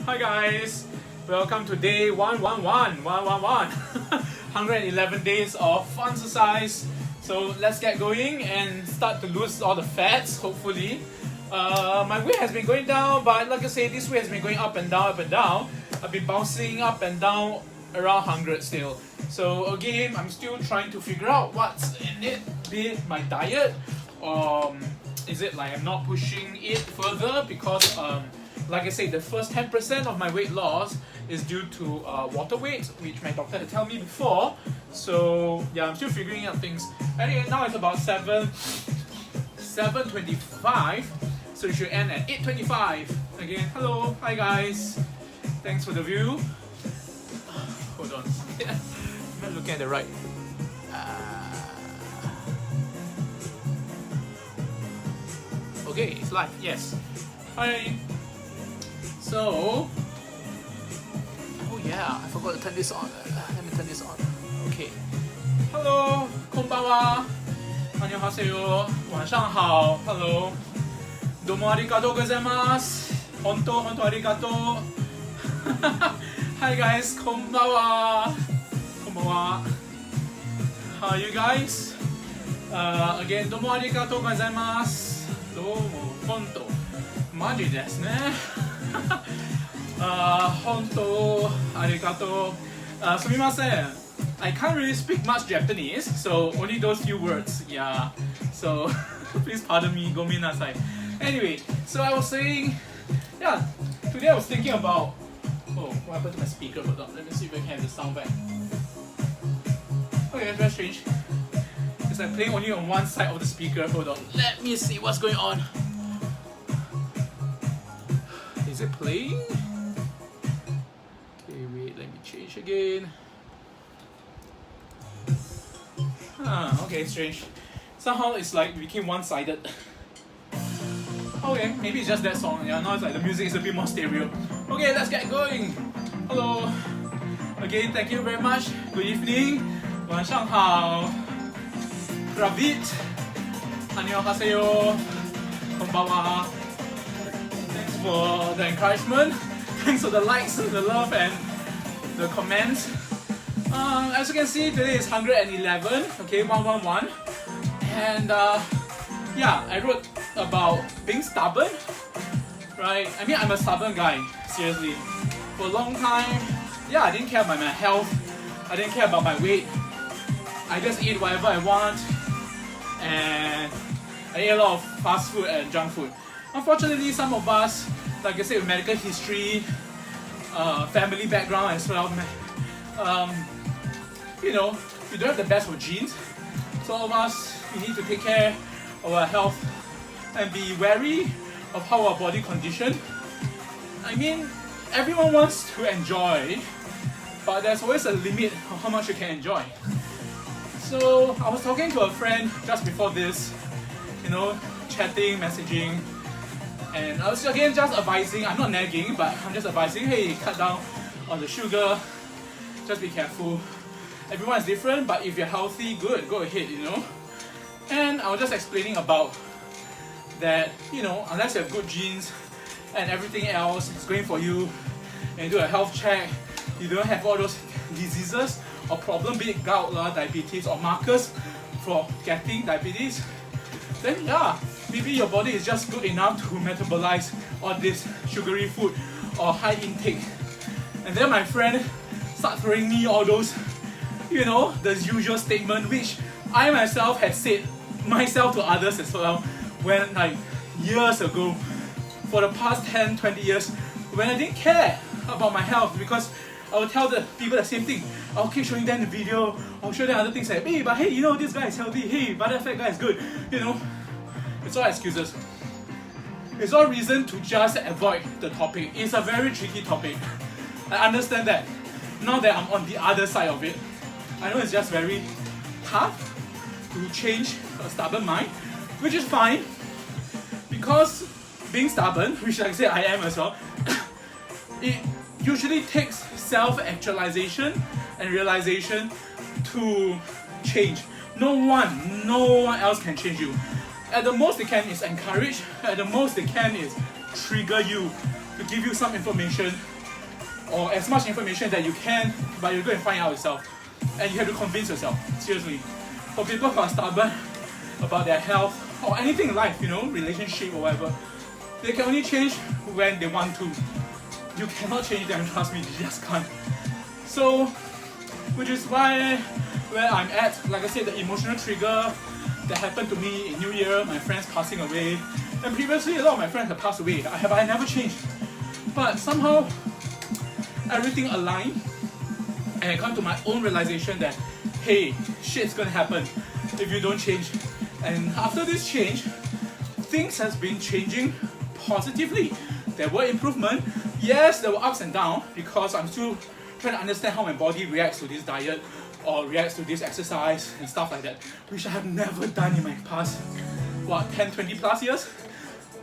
Hi guys, welcome to day 111, 111 days of FUN-xercise. So let's get going and start to lose all the fats, hopefully. My weight has been going down, but like I say, this weight has been going up and down, up and down. I've been bouncing up and down around 100 still. So again, I'm still trying to figure out what's in it, be it my diet, is it like I'm not pushing it further because like I say, the first 10% of my weight loss is due to water weight, which my doctor had told me before. So yeah, I'm still figuring out things. Anyway, now it's about 7:25, so it should end at 8:25. Again, hello, hi guys. Thanks for the view. Hold on. I'm not looking at the right. Okay, it's live. Yes. Hi. So, oh yeah, I forgot to turn this on. Let me turn this on. Okay. Hello, konbanwa. 안녕하세요. 晚上好. Hello. どうもありがとうございます. 本当ありがとう. Hi guys, こんばんは. こんばんは. How are you guys? Again, どうもありがとうございます. どうも本当マジですね。本当ありがとう。すみません。I can't really speak much Japanese, so only those few words. Yeah. So please pardon me. ごめんなさい. Anyway, so I was saying, yeah, today I was thinking about. Oh, what happened to my speaker? Hold on. Let me see if I can have the sound back. Okay, that's very strange. It's like playing only on one side of the speaker. Hold on. Let me see what's going on. Is it playing? Okay, wait, let me change again. Okay, strange. Somehow it's like it became one-sided. Okay, maybe it's just that song. Yeah, now it's like the music is a bit more stereo. Okay, let's get going. Hello. Again, thank you very much. Good evening. 晚上好. Ravit. 안녕하세요. konbanwa. Thanks for the encouragement. Thanks for the likes, the love, and the comments. As you can see, today is 111. Okay, 111. And yeah, I wrote about being stubborn. Right? I mean, I'm a stubborn guy. Seriously. For a long time, yeah, I didn't care about my health. I didn't care about my weight. I just eat whatever I want. And I ate a lot of fast food and junk food. Unfortunately, some of us, like I said, with medical history, family background as well, you know, we don't have the best of genes. So all of us, we need to take care of our health and be wary of how our body condition. I mean, everyone wants to enjoy, but there's always a limit of how much you can enjoy. So I was talking to a friend just before this, you know, chatting, messaging, and I was again just advising, I'm not nagging, but I'm just advising, hey, cut down on the sugar, just be careful. Everyone is different, but if you're healthy, good, go ahead, you know. And I was just explaining about that, you know, unless you have good genes and everything else is going for you, and you do a health check, you don't have all those diseases or problem, be it gout, diabetes, or markers for getting diabetes, then yeah, maybe your body is just good enough to metabolize all this sugary food or high intake. And then my friend started throwing me all those, you know, the usual statement which I myself had said myself to others as well when, like, years ago, for the past 10-20 years, when I didn't care about my health, because I would tell the people the same thing. I'll keep showing them the video, I'll show them other things like, hey, but hey, you know, this guy is healthy, hey, but that fat guy is good, you know. It's all excuses. It's all reason to just avoid the topic. It's a very tricky topic. I understand that. Now that I'm on the other side of it, I know it's just very tough to change a stubborn mind, which is fine, because being stubborn, which like I say I am as well, it usually takes self-actualization and realization to change. No one else can change you. At the most they can is encourage, at the most they can is trigger you to give you some information or as much information that you can, but you're going to find out yourself. And you have to convince yourself, seriously. For people who are stubborn about their health, or anything in life, you know, relationship or whatever, they can only change when they want to. You cannot change them, trust me, you just can't. So, which is why, where I'm at, like I said, the emotional trigger that happened to me in New Year, my friends passing away, and previously a lot of my friends have passed away. I never changed. But somehow, everything aligned, and I come to my own realization that, hey, shit's gonna happen if you don't change. And after this change, things has been changing positively. There were improvement. Yes, there were ups and downs because I'm still trying to understand how my body reacts to this diet or reacts to this exercise and stuff like that, which I have never done in my past, 10, 20 plus years.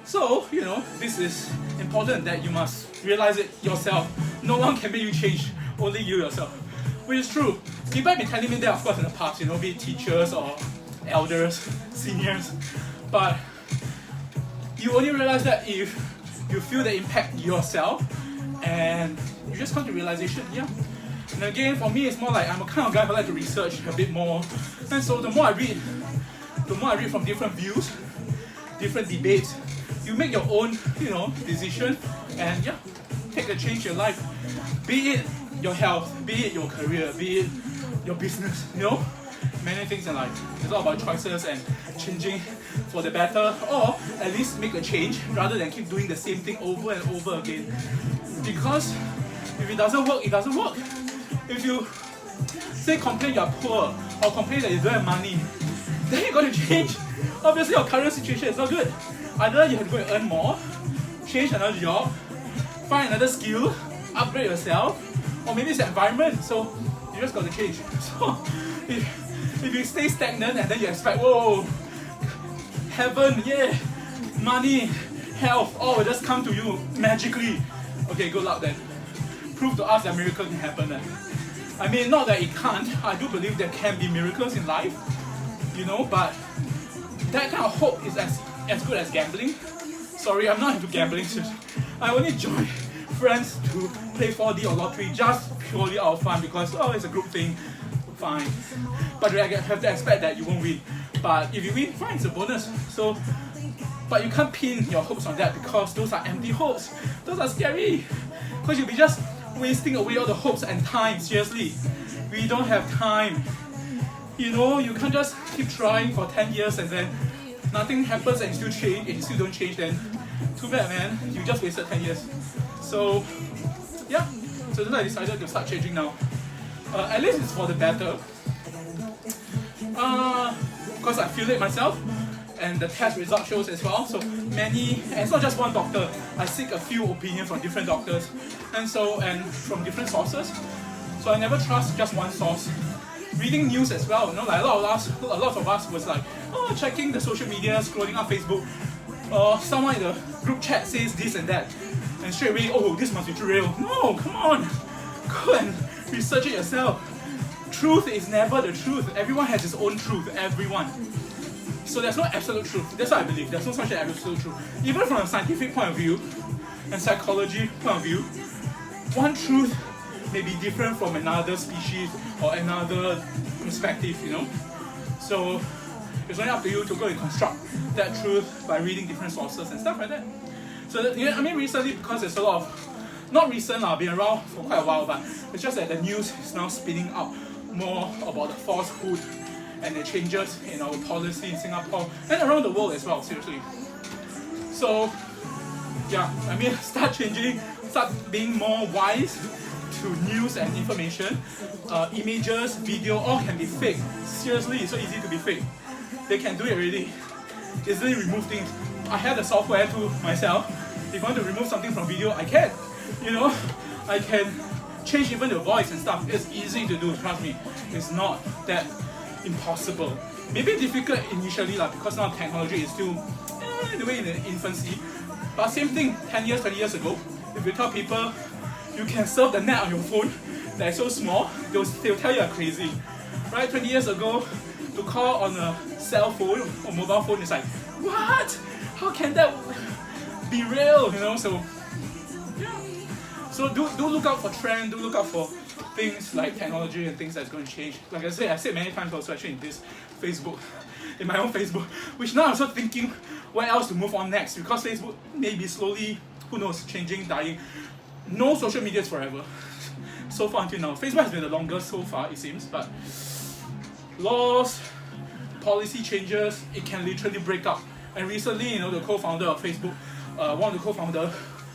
So, you know, this is important that you must realize it yourself. No one can make you change, only you yourself. Which is true. People have been telling me that, of course, in the past, you know, be it teachers or elders, seniors. But you only realize that if you feel the impact yourself and you just come to realization, yeah. And again, for me, it's more like I'm a kind of guy who like to research a bit more. And so the more I read from different views, different debates, you make your own, you know, decision and yeah, take a change in your life. Be it your health, be it your career, be it your business, you know, many things in life. It's all about choices and changing for the better, or at least make a change rather than keep doing the same thing over and over again. Because if it doesn't work, it doesn't work. If you say complain you're poor or complain that you don't have money, then you're going to change. Obviously your current situation is not good. Either you have to go and earn more, change another job, find another skill, upgrade yourself, or maybe it's the environment, so you just got to change. So if you stay stagnant and then you expect, whoa, heaven, yeah, money, health, all will just come to you magically. Okay, good luck then. Prove to us that miracles can happen then. I mean, not that it can't. I do believe there can be miracles in life, you know, but that kind of hope is as good as gambling. Sorry, I'm not into gambling. I only join friends to play 4D or lottery just purely out of fun because, oh, it's a group thing. Fine. But you have to expect that you won't win. But if you win, fine, it's a bonus. So, but you can't pin your hopes on that because those are empty hopes. Those are scary. Because you'll be just wasting away all the hopes and time, seriously. We don't have time. You know, you can't just keep trying for 10 years and then nothing happens and you still don't change, then too bad, man. You just wasted 10 years. So, yeah. So then I decided to start changing now. At least it's for the better. Because I feel it myself. And the test result shows as well. So many, and it's not just one doctor. I seek a few opinions from different doctors, and from different sources. So I never trust just one source. Reading news as well, you know, like a lot of us was like, oh, checking the social media, scrolling on Facebook, or someone in the group chat says this and that, and straight away, oh, this must be real. No, come on, go and research it yourself. Truth is never the truth. Everyone has his own truth. Everyone. So there's no absolute truth. That's what I believe. There's no such an absolute truth. Even from a scientific point of view and psychology point of view, one truth may be different from another species or another perspective, you know. So it's only up to you to go and construct that truth by reading different sources and stuff like that. So that, yeah, I mean recently, because there's a lot of, not recent, I've been around for quite a while, but it's just that the news is now spinning up more about the falsehood and the changes in our policy in Singapore and around the world as well, seriously. So, yeah, I mean, start changing, start being more wise to news and information. Images, video, all can be fake. Seriously, it's so easy to be fake. They can do it already. Easily remove things. I have the software to myself. If I want to remove something from video, I can. You know, I can change even the voice and stuff. It's easy to do, trust me. It's not that impossible. Maybe difficult initially because now technology is still in the way in the infancy. But same thing 10 years, 20 years ago, if you tell people you can surf the net on your phone that is so small, they'll tell you are crazy. Right? 20 years ago, to call on a cell phone or mobile phone is like, what? How can that be real? You know, so yeah. So do look out for trend, do look out for things like technology and things that's going to change. Like I said many times also actually in this Facebook, in my own Facebook, which now I'm also thinking where else to move on next, because Facebook may be slowly, who knows, changing, dying. No social media is forever. So far until now. Facebook has been the longest so far, it seems, but laws, policy changes, it can literally break up. And recently, the co-founder of Facebook, one of the co-founders,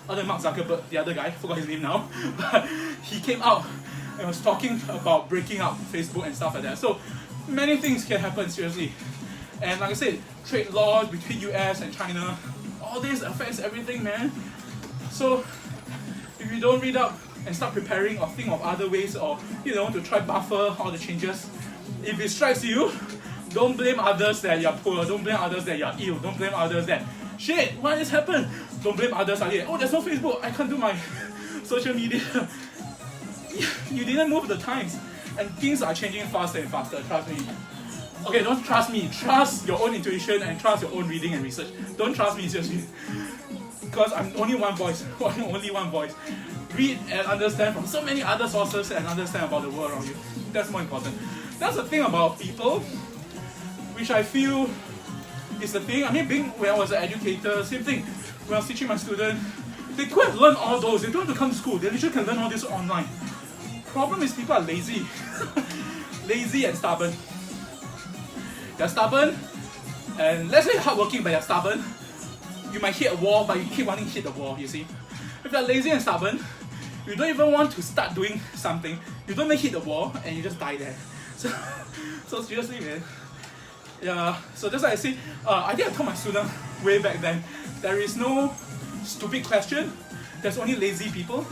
other than Mark Zuckerberg, the other guy, I forgot his name now, but he came out and was talking about breaking up Facebook and stuff like that. So many things can happen, seriously. And like I said, trade laws between US and China, all this affects everything, man. So if you don't read up and start preparing or think of other ways, or to try buffer all the changes, if it strikes you, don't blame others that you're poor, don't blame others that you're ill, don't blame others that shit, why this happened? Don't blame others like, oh, there's no Facebook, I can't do my social media. You didn't move the times, and things are changing faster and faster, trust me. Okay, don't trust me, trust your own intuition and trust your own reading and research. Don't trust me, seriously. Because I'm only one voice, only one voice. Read and understand from so many other sources and understand about the world around you. That's more important. That's the thing about people, which I feel is the thing. I mean, when I was an educator, same thing. When I was teaching my students, they could have learned all those. They don't have to come to school. They literally can learn all this online. Problem is people are lazy. Lazy and stubborn. They're stubborn, and let's say you're hardworking but you're stubborn. You might hit a wall, but you keep wanting to hit the wall, you see. If you're lazy and stubborn, you don't even want to start doing something. You don't even hit the wall, and you just die there. So seriously, man. Yeah, so that's why I say, I think I told my students way back then, there is no stupid question, there's only lazy people.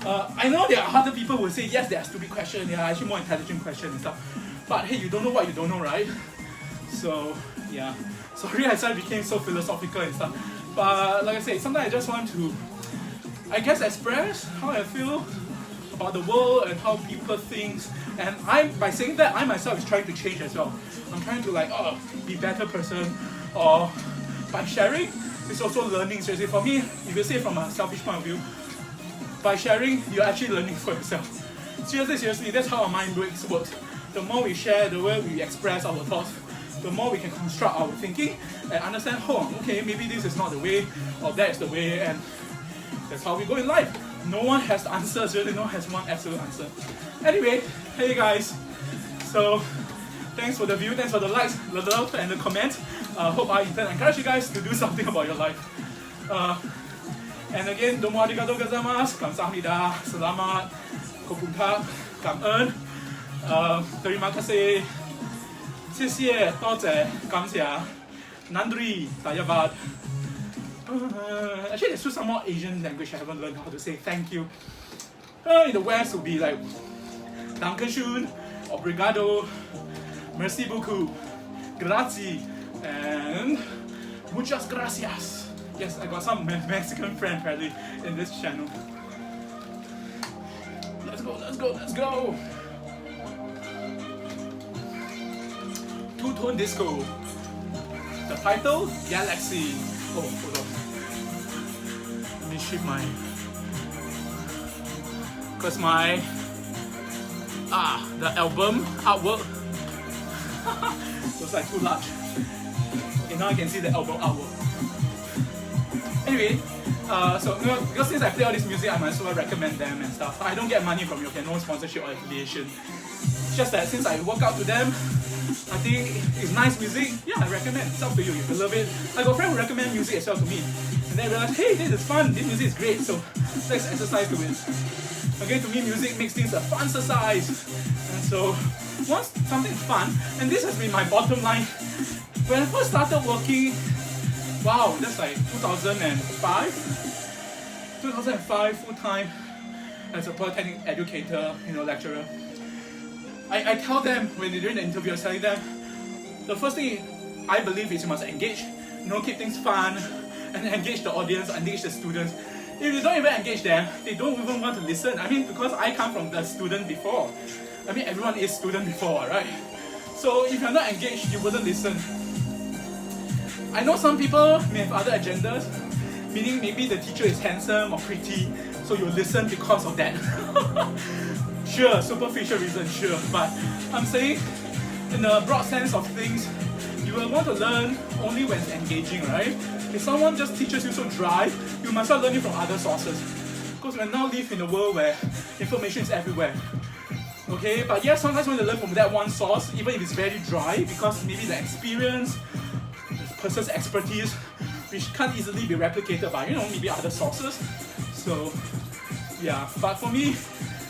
I know there are other people who will say, yes, there are stupid questions, there are actually more intelligent questions and stuff. But hey, you don't know what you don't know, right? So, yeah. Sorry I suddenly became so philosophical and stuff. But like I said, sometimes I just want to, I guess, express how I feel about the world and how people think. And by saying that, I myself is trying to change as well. I'm trying to be a better person, or by sharing, it's also learning. So for me, if you say from a selfish point of view, by sharing, you're actually learning for yourself. Seriously, that's how our mind works. The more we share, the way we express our thoughts, the more we can construct our thinking and understand, okay, maybe this is not the way, or that is the way, and that's how we go in life. No one has the answers, really, no one has one absolute answer. Anyway, hey guys, so thanks for the view, thanks for the likes, the love, and the comments. Hope I can encourage you guys to do something about your life. And again, domo arigatou gozaimasu, kamsahamnida, selamat, kopunka,感恩, terima kasih, 谢谢, 多谢, 感谢, nandri, dayavad. Actually, there's still some more Asian language I haven't learned how to say thank you. In the West, it would be like Dankeschön, Obrigado, Merci beaucoup, Grazie, and Muchas gracias. Yes, I got some Mexican friend apparently in this channel. Let's go. Two-tone disco. The title, Galaxy. Oh, hold on. Let me shift my... Because the album artwork was too large. Okay, now I can see the album artwork. Anyway, so because since I play all this music, I might as well recommend them and stuff. I don't get money from you, okay, no sponsorship or affiliation. It's just that since I work out to them, I think it's nice music. Yeah, I recommend. It's up to you if you love it. I got a friend who recommend music as well to me, and then I realized, hey, this is fun. This music is great. So let's exercise to it. Again, to me, music makes things a fun-xercise. And so once something's fun, and this has been my bottom line. When I first started working, wow, that's like 2005 full-time as a polytechnic educator, lecturer. I tell them when they're doing the interview, I was telling them, the first thing I believe is you must engage, keep things fun, and engage the audience, engage the students. If you don't even engage them, they don't even want to listen. I mean, because I come from the student before. I mean, everyone is student before, right? So if you're not engaged, you wouldn't listen. I know some people may have other agendas, Meaning maybe the teacher is handsome or pretty, so you listen because of that. Sure, superficial reason, sure, but I'm saying in a broad sense of things, you will want to learn only when it's engaging, right? If someone just teaches you so dry, you must start learning from other sources. Because we now live in a world where information is everywhere. Okay, but yes, sometimes you want to learn from that one source, even if it's very dry, because maybe the experience, the person's expertise, which can't easily be replicated by, maybe other sources. So, yeah, but for me,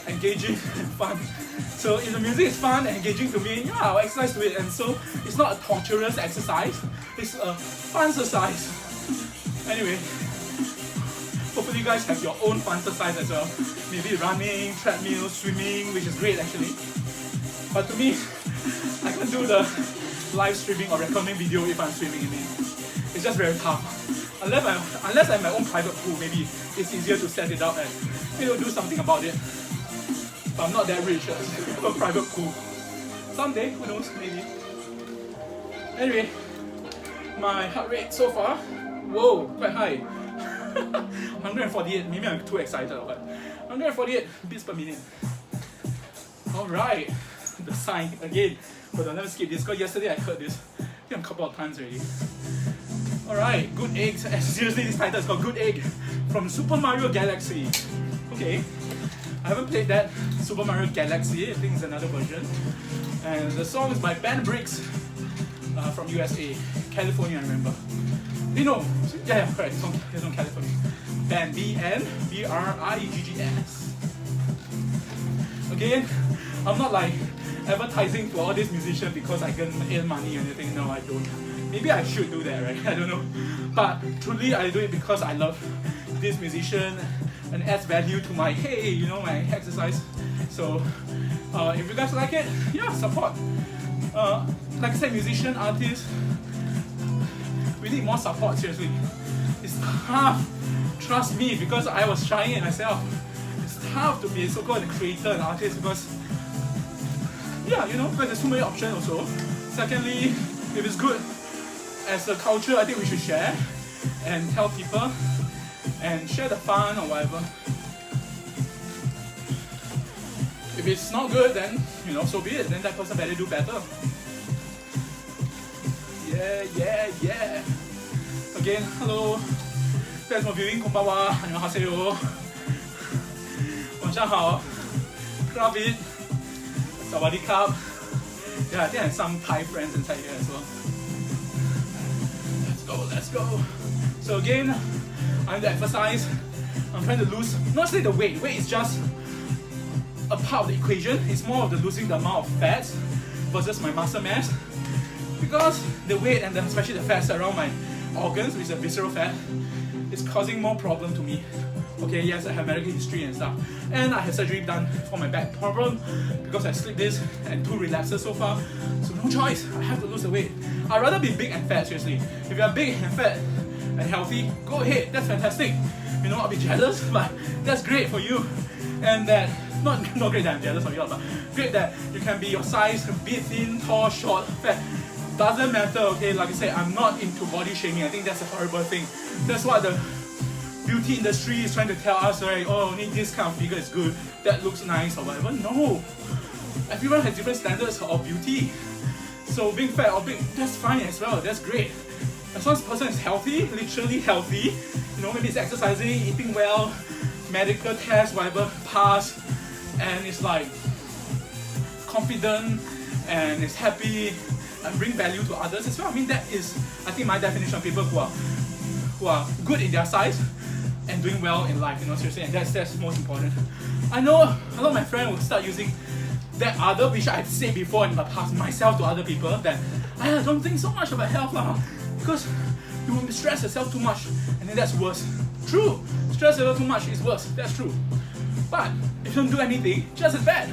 engaging and fun. So if the music is fun and engaging to me, yeah, I'll exercise to it. And so it's not a torturous exercise, it's a fun-xercise. Anyway, hopefully you guys have your own fun-xercise as well. Maybe running, treadmill, swimming, which is great actually. But to me, I can't do the live streaming or recording video if I'm swimming. It's just very tough. Unless I have my own private pool, maybe it's easier to set it up and do something about it. But I'm not that rich to have a private pool. Someday, who knows, maybe. Anyway, my heart rate so far, whoa, quite high. 148, maybe I'm too excited, but 148 beats per minute. Alright, the sign again. But I'll never skip this because yesterday I heard this a couple of times already. Alright, Good Egg. Seriously, this title is called Good Egg from Super Mario Galaxy. Okay, I haven't played that Super Mario Galaxy, I think it's another version. And the song is by Ben Briggs from USA, California, I remember. Yeah, correct, it's from California. Ben, B-N-B-R-I-G-G-S. Again, I'm not like advertising to all these musicians because I can earn money or anything. No, I don't. Maybe I should do that, right? I don't know. But truly, I do it because I love this musician and adds value to my, my exercise. So, if you guys like it, yeah, support. Like I said, musician, artists, we need more support, seriously. It's tough, trust me, because I was trying it myself. It's tough to be so-called a creator and artist because, because there's too many options also. Secondly, if it's good, as a culture, I think we should share and tell people and share the fun or whatever. If it's not good, then, so be it. Then that person better do better. Yeah. Again, hello. Thanks for viewing. Konbanwa. 안녕하세요. 晚上好. Grab it. Sawadee-krap. Yeah, I think I have some Thai friends inside here as well. Let's go. So again, I'm to exercise. I'm trying to lose, not say the weight. Weight is just a part of the equation. It's more of the losing the amount of fat versus my muscle mass. Because the weight and especially the fats around my organs, which is a visceral fat, is causing more problem to me. Okay, yes, I have medical history and stuff. And I had surgery done for my back problem because I slipped disc and 2 relapses so far. So no choice, I have to lose the weight. I'd rather be big and fat, seriously. If you're big and fat and healthy, go ahead, that's fantastic. I'll be jealous, but that's great for you. And that, not great that I'm jealous of you, but great that you can be your size, be thin, tall, short, fat. Doesn't matter, okay? Like I said, I'm not into body shaming. I think that's a horrible thing. That's what the beauty industry is trying to tell us, right? Oh, only this kind of figure is good, that looks nice or whatever. No! Everyone has different standards of beauty. So being fat or big, that's fine as well, that's great. As long as the person is healthy, literally healthy, maybe it's exercising, eating well, medical tests, whatever, pass, and it's like confident and is happy and bring value to others as well. I mean, that is, I think, my definition of people who are good in their size and doing well in life, seriously, and that's most important. I know a lot of my friends will start using that other, which I've said before in the past, myself to other people, that I don't think so much about health because you will stress yourself too much, and then that's worse. True, stress yourself too much is worse, that's true. But if you don't do anything, just as bad.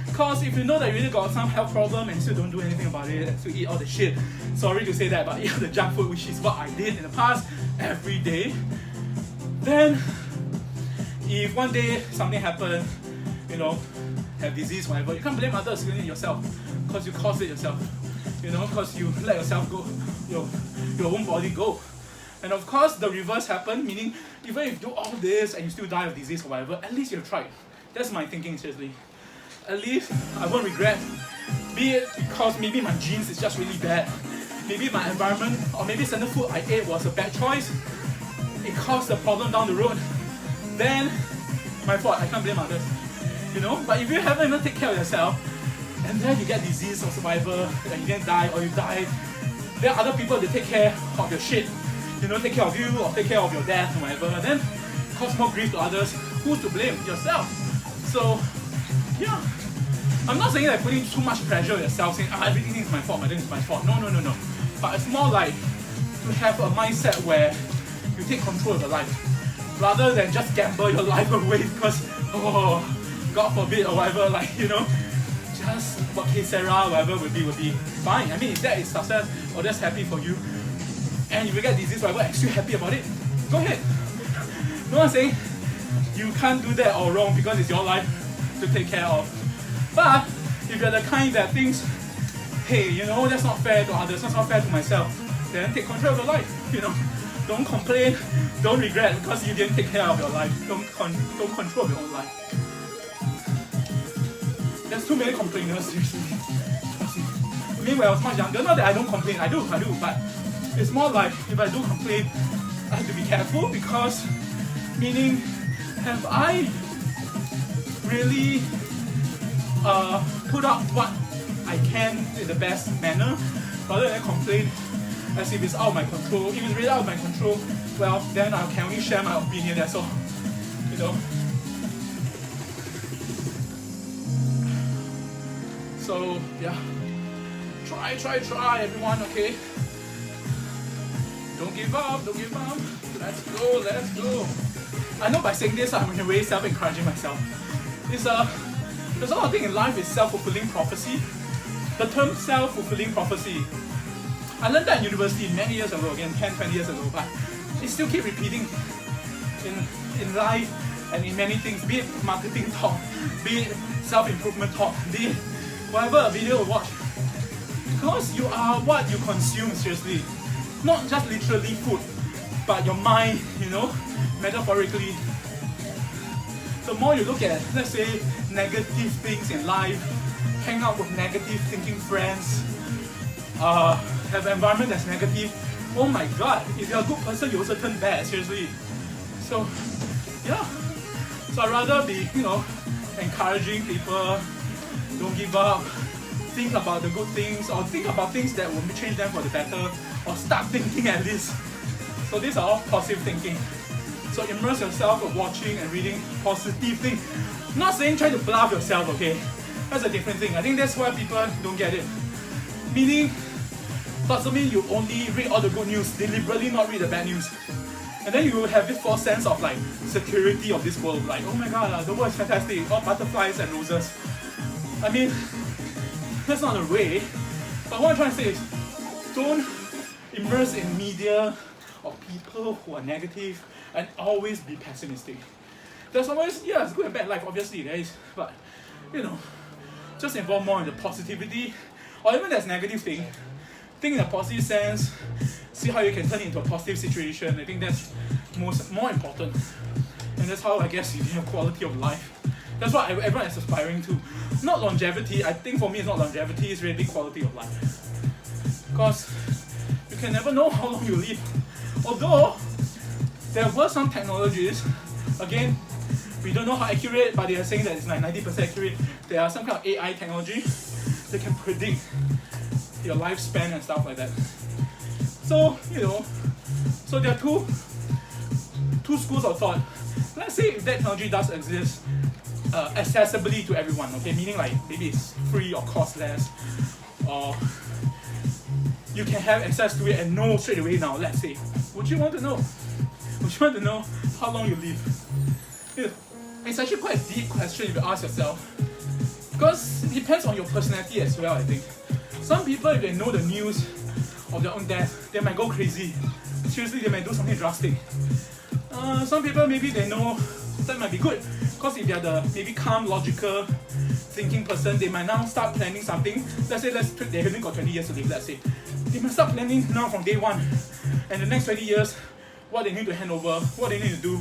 Because if you know that you really got some health problem and still don't do anything about it, and still eat all the shit, sorry to say that, but eat all the junk food, which is what I did in the past, every day, then if one day something happened, have disease, whatever, you can't blame others, you blame yourself, because you caused it yourself, because you let yourself go, your own body go. And of course, the reverse happened, meaning even if you do all this and you still die of disease or whatever, at least you've tried. That's my thinking, seriously. At least I won't regret. Be it because maybe my genes is just really bad. Maybe my environment or maybe certain food I ate was a bad choice. It caused a problem down the road. Then, my fault, I can't blame others. You know, but if you haven't even taken care of yourself, and then you get disease or survivor, and you then die or you die, then other people, they take care of your shit. You know, take care of you or take care of your death or whatever. And then cause more grief to others. Who's to blame? Yourself. So, yeah. I'm not saying that putting too much pressure on yourself, saying, everything is my fault, everything is my fault. No. But it's more like to have a mindset where you take control of your life. Rather than just gamble your life away because, God forbid or whatever, like, you know, just what Sarah, whatever will be fine. I mean, if that is success or that's happy for you, and if you get disease, whatever, and still happy about it, go ahead. No one's saying you can't do that or wrong because it's your life to take care of. But if you're the kind that thinks, hey, you know, that's not fair to others, that's not fair to myself, then take control of your life, you know. Don't complain, don't regret because you didn't take care of your life. Don't control your own life. There's too many complainers, seriously. I mean, when I was much younger, not that I don't complain, I do, but it's more like if I do complain, I have to be careful because, meaning, have I really put out what I can in the best manner rather than complain as if it's out of my control. If it's really out of my control, well, then I can only share my opinion, that's all. You know? So, yeah. Try, everyone, okay? Don't give up. Let's go. I know by saying this, I'm in a way self-encouraging myself. There's a lot of things in life is self-fulfilling prophecy. The term self-fulfilling prophecy, I learned that in university many years ago, again 10, 20 years ago, but it still keep repeating in life and in many things, be it marketing talk, be it self-improvement talk, be it whatever video you watch. Because you are what you consume, seriously. Not just literally food, but your mind, you know, metaphorically. The more you look at, let's say, negative things in life, hang out with negative thinking friends, have an environment that's negative, oh my god, if you're a good person, you also turn bad, seriously. So, yeah. So I'd rather be, you know, encouraging people, don't give up, think about the good things, or think about things that will change them for the better, or start thinking at least. So these are all positive thinking. So immerse yourself in watching and reading positive things. Not saying try to bluff yourself, okay? That's a different thing. I think that's why people don't get it. Meaning, doesn't mean you only read all the good news, deliberately not read the bad news. And then you will have this false sense of like security of this world, like, oh my god, the world is fantastic, all butterflies and roses. I mean, that's not the way. But what I'm trying to say is, don't immerse in media or people who are negative and always be pessimistic. There's always, yeah, it's good and bad life, obviously there is, but you know, just involve more in the positivity, or even there's negative thing, think in a positive sense, see how you can turn it into a positive situation. I think that's more important. And that's how I guess you have quality of life. That's what everyone is aspiring to. Not longevity, I think for me it's not longevity, it's really quality of life. Because you can never know how long you live. Although, there were some technologies, again, we don't know how accurate, but they are saying that it's like 90% accurate. There are some kind of AI technology that can predict your lifespan and stuff like that. So, you know, so there are two schools of thought. Let's say if that technology does exist, accessibly to everyone, okay? Meaning like maybe it's free or cost less, or you can have access to it and know straight away now, let's say. Would you want to know? Would you want to know how long you live? It's actually quite a deep question if you ask yourself. Because it depends on your personality as well, I think. Some people, if they know the news of their own death, they might go crazy. Seriously, they might do something drastic. Some people, maybe they know that might be good. Because if they're the maybe calm, logical, thinking person, they might now start planning something. Let's say they only got 20 years to live, let's say. They might start planning now from day one. And the next 20 years, what they need to hand over, what they need to do,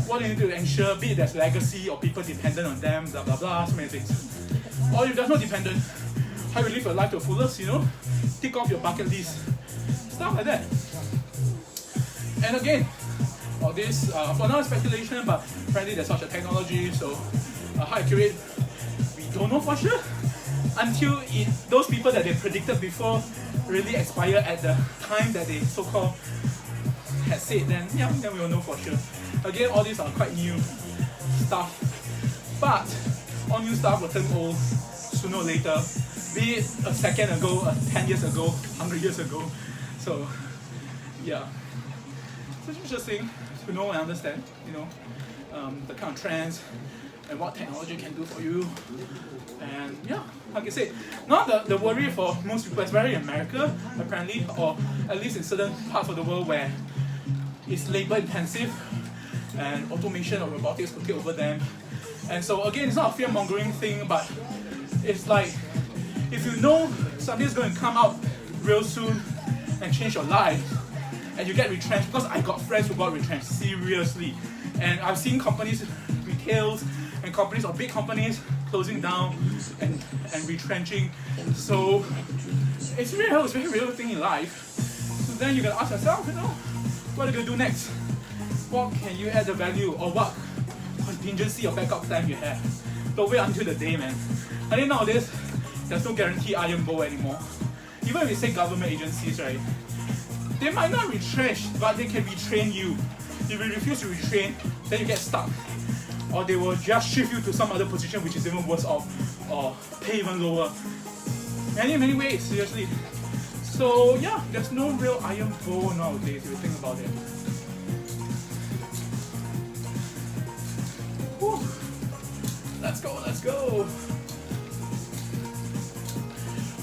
what they need to ensure, be it there's legacy or people dependent on them, blah blah blah, so many things. Or if there's no dependent, how you live your life to the fullest, you know? Tick off your bucket list. Stuff like that. And again, all this, for now speculation, but apparently there's such a technology, so how accurate, we don't know for sure. Until those people that they predicted before really expire at the time that they so-called had said, then we will know for sure. Again, all these are quite new stuff, but all new stuff will turn old sooner or later, be it a second ago, 10 years ago, 100 years ago. So yeah, so it's interesting to know and understand, you know, the kind of trends and what technology can do for you. And yeah, like I said, not the worry for most people, especially in America, apparently, or at least in certain parts of the world where it's labor intensive and automation or robotics could take over them. And so again, it's not a fear-mongering thing, but it's like, if you know something's going to come out real soon and change your life, and you get retrenched, because I got friends who got retrenched, seriously. And I've seen companies, retails, and companies or big companies closing down and retrenching. So it's real, it's a very real thing in life. So then you can ask yourself, you know, what are you going to do next? What can you add the value, or what contingency or backup plan you have? Don't wait until the day, man. I think nowadays, there's no guarantee iron bowl anymore. Even if you say government agencies, right, they might not retrench, but they can retrain you. If you refuse to retrain, then you get stuck. Or they will just shift you to some other position which is even worse off, or pay even lower. Many ways, seriously. So yeah, there's no real iron bowl nowadays if you think about it. Whew. Let's go.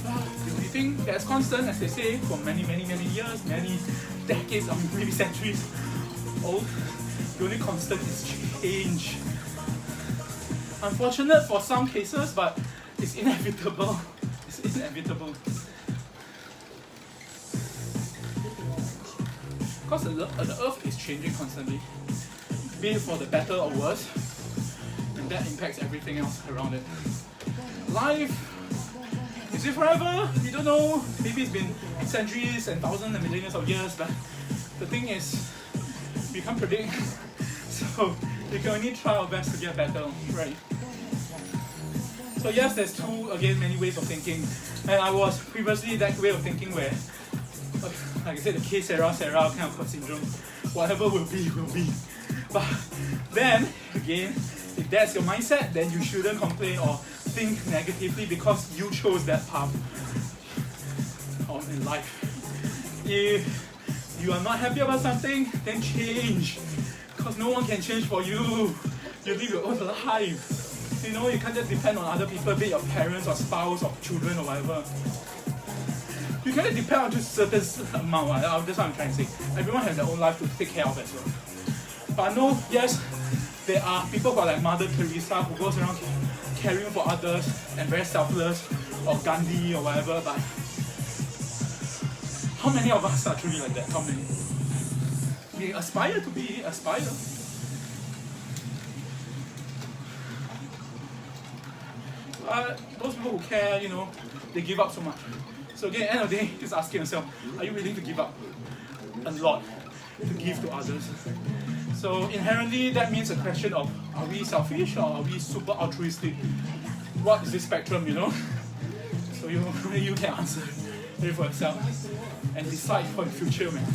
The only thing that's constant, as they say, for many years, many decades, or maybe centuries old, the only constant is change. Unfortunate for some cases, but it's inevitable. It's inevitable. Because the earth is changing constantly, be it for the better or worse, and that impacts everything else around it. Life, is it forever? We don't know. Maybe it's been centuries and thousands and millions of years, but the thing is, we can't predict. So we can only try our best to get better, right? So yes, there's many ways of thinking. And I was previously that way of thinking where, like I said, the que sera kind of syndrome. Whatever will be, will be. But then, again, if that's your mindset, then you shouldn't complain or think negatively because you chose that path in life. If you are not happy about something, then change. Because no one can change for you. You live your own life. You know, you can't just depend on other people, be it your parents or spouse or children or whatever. You cannot depend on just a certain amount. That's what I'm trying to say. Everyone has their own life to take care of as well. But I know, yes, there are people who are like Mother Teresa who goes around caring for others and very selfless, or Gandhi or whatever, but how many of us are truly like that? How many? We aspire to be, But those people who care, you know, they give up so much. So again, at the end of the day, just asking yourself, are you willing to give up a lot to give to others? So inherently, that means a question of, are we selfish or are we super altruistic? What is this spectrum, you know? So you can answer it for yourself and decide for the future, man.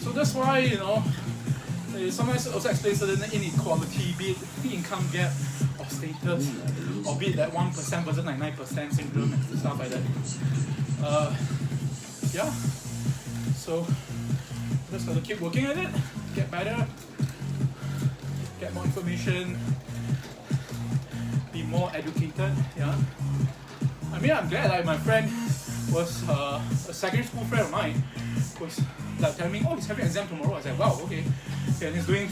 So that's why, you know, sometimes also explains certain inequality, be it the income gap or status, or be it that 1% versus 99% syndrome and stuff like that. Yeah, so just gotta keep working at it, get better, get more information, be more educated. Yeah, I mean, I'm glad. Like my friend was a secondary school friend of mine was like telling me, oh, he's having an exam tomorrow. I was like, wow, okay. And he's doing,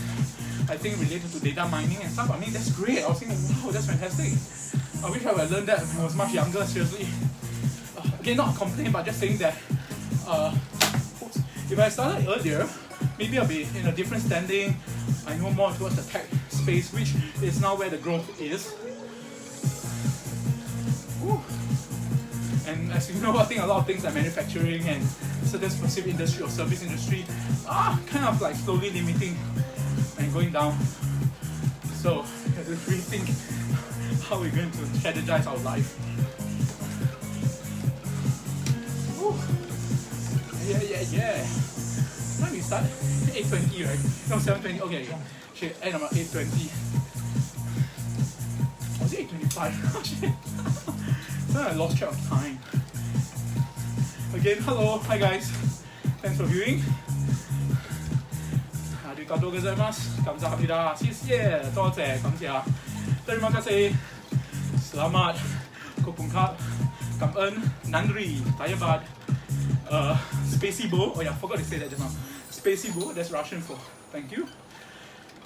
I think, related to data mining and stuff. I mean, that's great. I was thinking, wow, that's fantastic. I wish I would have learned that when I was much younger, seriously. Again, not a complaint, but just saying that if I started earlier, maybe I'll be in a different standing. I know more towards the tech space, which is now where the growth is. Woo. And as you know, I think a lot of things like manufacturing and certain specific industry or service industry are kind of like slowly limiting and going down. So we have to rethink how we're going to strategize our life. Woo. Yeah. When we start? 8:20, right? No, 7:20. Okay. Shit, end about 8:20. Was it 8:25? Oh shit. So I lost track of time. Again, hello, hi guys. Thanks for viewing. ありがとうございます。感謝합니다。谢谢，多謝，感謝。Terima kasih. Selamat. Kopungkat. Cảm ơn. Nandri. Tayabat. Spacey-bo. Oh yeah, I forgot to say that just now. Spacey-bo, that's Russian for thank you.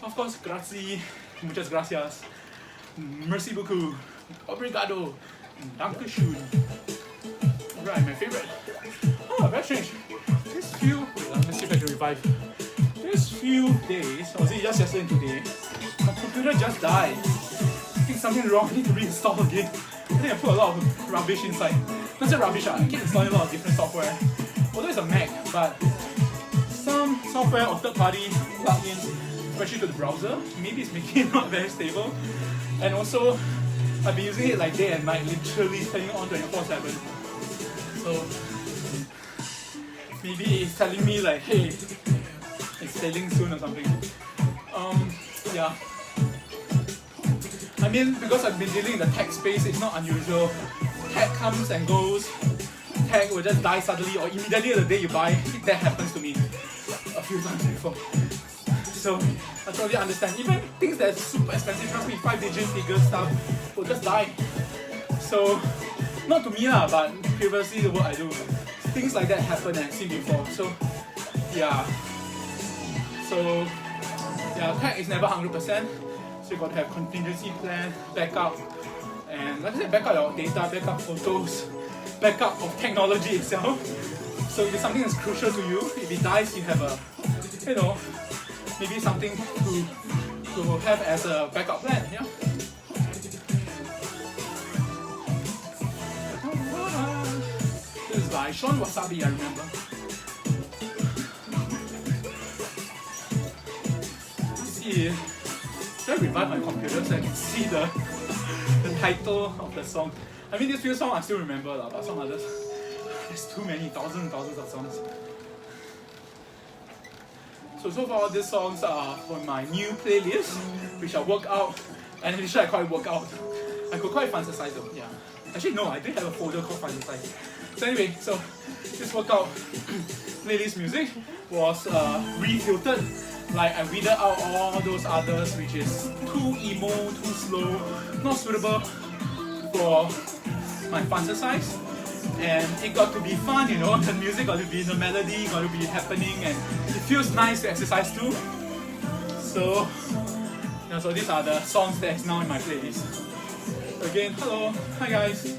Of course, grazie. Muchas gracias. Merci beaucoup. Obrigado. Dankeschön. Right, my favorite. Oh, very strange. This few, wait, let's see if I can revive. This few days, or was it just yesterday and today, my computer just died. I think something's wrong, I need to reinstall again. I think I put a lot of rubbish inside. Not just rubbish, I keep installing a lot of different software. Although it's a Mac, but some software or third-party plugins, especially to the browser, maybe it's making it not very stable. And also, I've been using it like day and night, literally turning it on 24/7. So maybe it's telling me like, hey, it's sailing soon or something. Yeah. I mean, because I've been dealing in the tech space, it's not unusual. Tech comes and goes. Tech will just die suddenly or immediately the day you buy. That happens to me a few times before. So I totally understand. Even things that are super expensive, trust me, 5-digit figure stuff will just die. So not to me lah, but previously the work I do, things like that happen and I've seen before. So yeah. So yeah, tech is never 100%. So you got to have contingency plan, backup, and like I said, backup your data, backup photos, backup of technology itself. So if it's something that's crucial to you, if it dies, you have a, you know, maybe something to have as a backup plan. Yeah. This is by Sean Wasabi, I remember. Let's see. Should I revive my computer so I can see the title of the song? I mean, these few songs I still remember, but some others, there's too many, thousands of songs. So far these songs are from my new playlist, which I work out, and initially I call it workout. I could call it FUN-xercise though, yeah. Actually no, I did have a folder called FUN-xercise. So anyway, so this workout playlist music was refiltered. Like I weeded out all those others which is too emo, too slow, not suitable for my FUN-xercise. And it got to be fun, you know, the music got to be, the melody got to be happening, and it feels nice to exercise too. So, you know, so these are the songs that's now in my playlist. Again, hello, hi guys.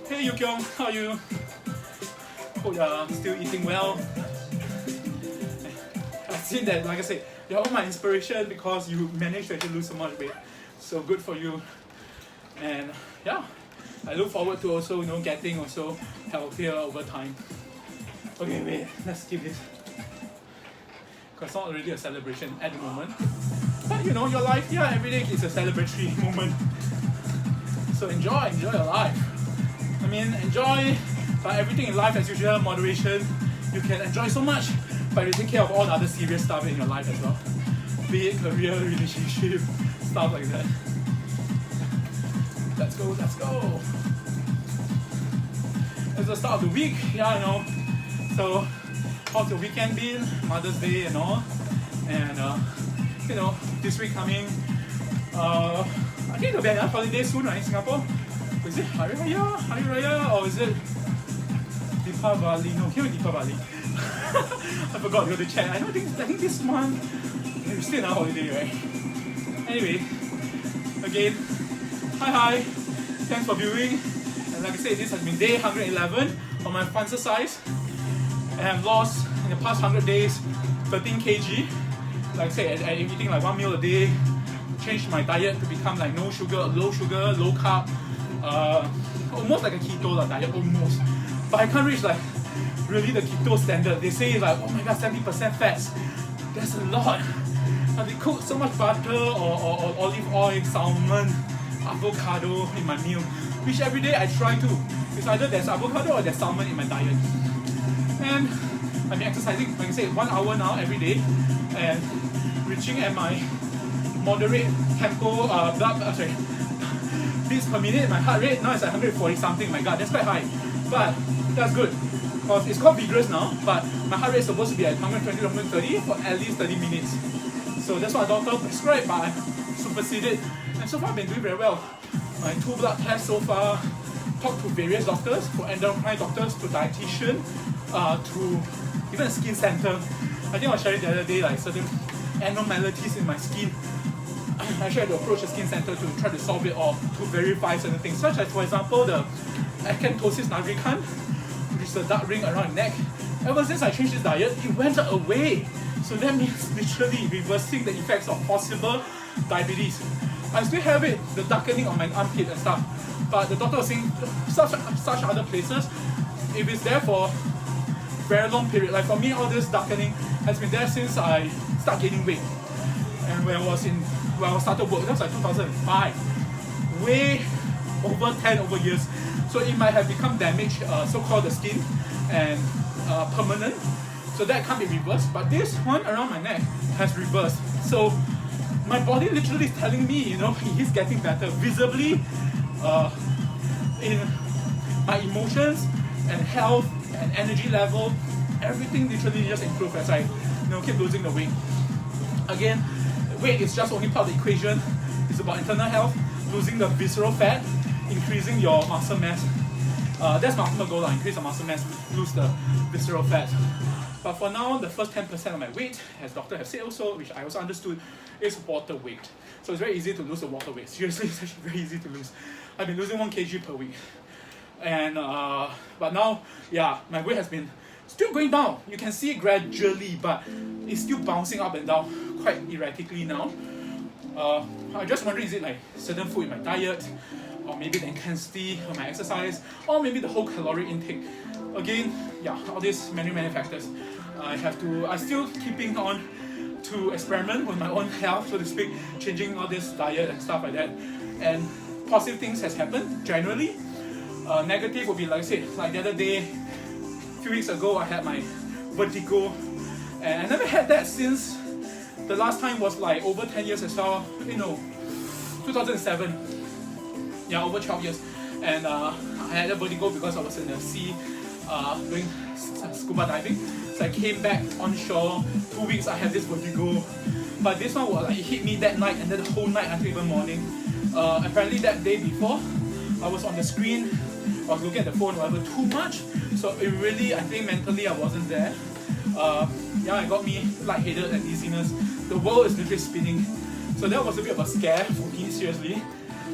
Hey Yu Kyung, how are you? Hope you're still eating well. I've seen that, like I said, you're all my inspiration because you managed to actually lose so much weight. So good for you. And yeah, I look forward to also, you know, getting also healthier over time. Okay, wait, let's skip this. Because it's not really a celebration at the moment. But you know, your life, yeah, every day is a celebratory moment. So enjoy your life. I mean, enjoy, but everything in life as usual, moderation. You can enjoy so much, but you take care of all the other serious stuff in your life as well. Be it career, relationship, stuff like that. Let's go. It's the start of the week, yeah, I know. So, how's your weekend been? Mother's Day and all. And, you know, this week coming, I think there'll be another holiday soon, right, in Singapore? Is it Hari Raya, or is it Deepavali? No, can't be Deepavali. I forgot to go to check. I think this month, we're still on holiday, right? Anyway, again, hi. Thanks for viewing. And like I said, this has been day 111 on my FUN-xercise. And I've lost in the past 100 days 13 kg. Like I said, I'm eating like 1 meal a day. Changed my diet to become like no sugar, low carb. Almost like a keto diet, almost. But I can't reach like really the keto standard. They say like, oh my god, 70% fats. That's a lot. And they cook so much butter or olive oil, salmon, avocado in my meal, which every day I try to. It's either there's avocado or there's salmon in my diet. And I've been exercising, like I say, 1 hour now every day, and reaching at my moderate tempo, beats per minute. My heart rate now is at 140 something. My god, that's quite high, but that's good. Because it's called vigorous now, but my heart rate is supposed to be at 120 to 130 for at least 30 minutes. So that's what a doctor prescribed, but I superseded. And so far I've been doing very well. My 2 blood tests so far, talked to various doctors, from endocrine doctors to dietitian, to even a skin center. I think I was sharing the other day like certain abnormalities in my skin. I actually had to approach a skin center to try to solve it or to verify certain things, such as for example the acanthosis nigricans, which is the dark ring around the neck. Ever since I changed this diet, it went away. So that means literally reversing the effects of possible diabetes. I still have it, the darkening on my armpit and stuff, but the doctor was saying such other places, if it's there for very long period, like for me all this darkening has been there since I started gaining weight. And when I started work, that was like 2005, way over 10 years. So it might have become damaged, so-called the skin, and permanent. So that can't be reversed, but this one around my neck has reversed. So my body literally is telling me, you know, he's getting better visibly in my emotions and health and energy level. Everything literally just improved as I, keep losing the weight. Again, weight is just only part of the equation. It's about internal health, losing the visceral fat, increasing your muscle mass. That's my ultimate goal, increase the muscle mass, lose the visceral fat. But for now, the first 10% of my weight, as doctor have said also, which I also understood, is water weight. So it's very easy to lose the water weight. Seriously, it's actually very easy to lose. I've been losing 1 kg per week. And but now, yeah, my weight has been still going down. You can see it gradually, but it's still bouncing up and down quite erratically now. I'm just wondering, is it like certain food in my diet, or maybe the intensity of my exercise, or maybe the whole caloric intake. Again, yeah, all these many factors. I still keeping on to experiment with my own health, so to speak, changing all this diet and stuff like that. And positive things has happened generally. Negative would be, like I said, like the other day, a few weeks ago, I had my vertigo, and I never had that since the last time was like over 10 years as well, 2007. Yeah, over 12 years. And I had a vertigo because I was in the sea doing scuba diving. So I came back on shore, 2 weeks I had this vertigo. But this one was like, it hit me that night and then the whole night until even morning. Apparently that day before, I was on the screen, I was looking at the phone, whatever, too much. So it really, I think mentally I wasn't there. Yeah, it got me lightheaded and dizziness. The world is literally spinning. So that was a bit of a scare for me, seriously.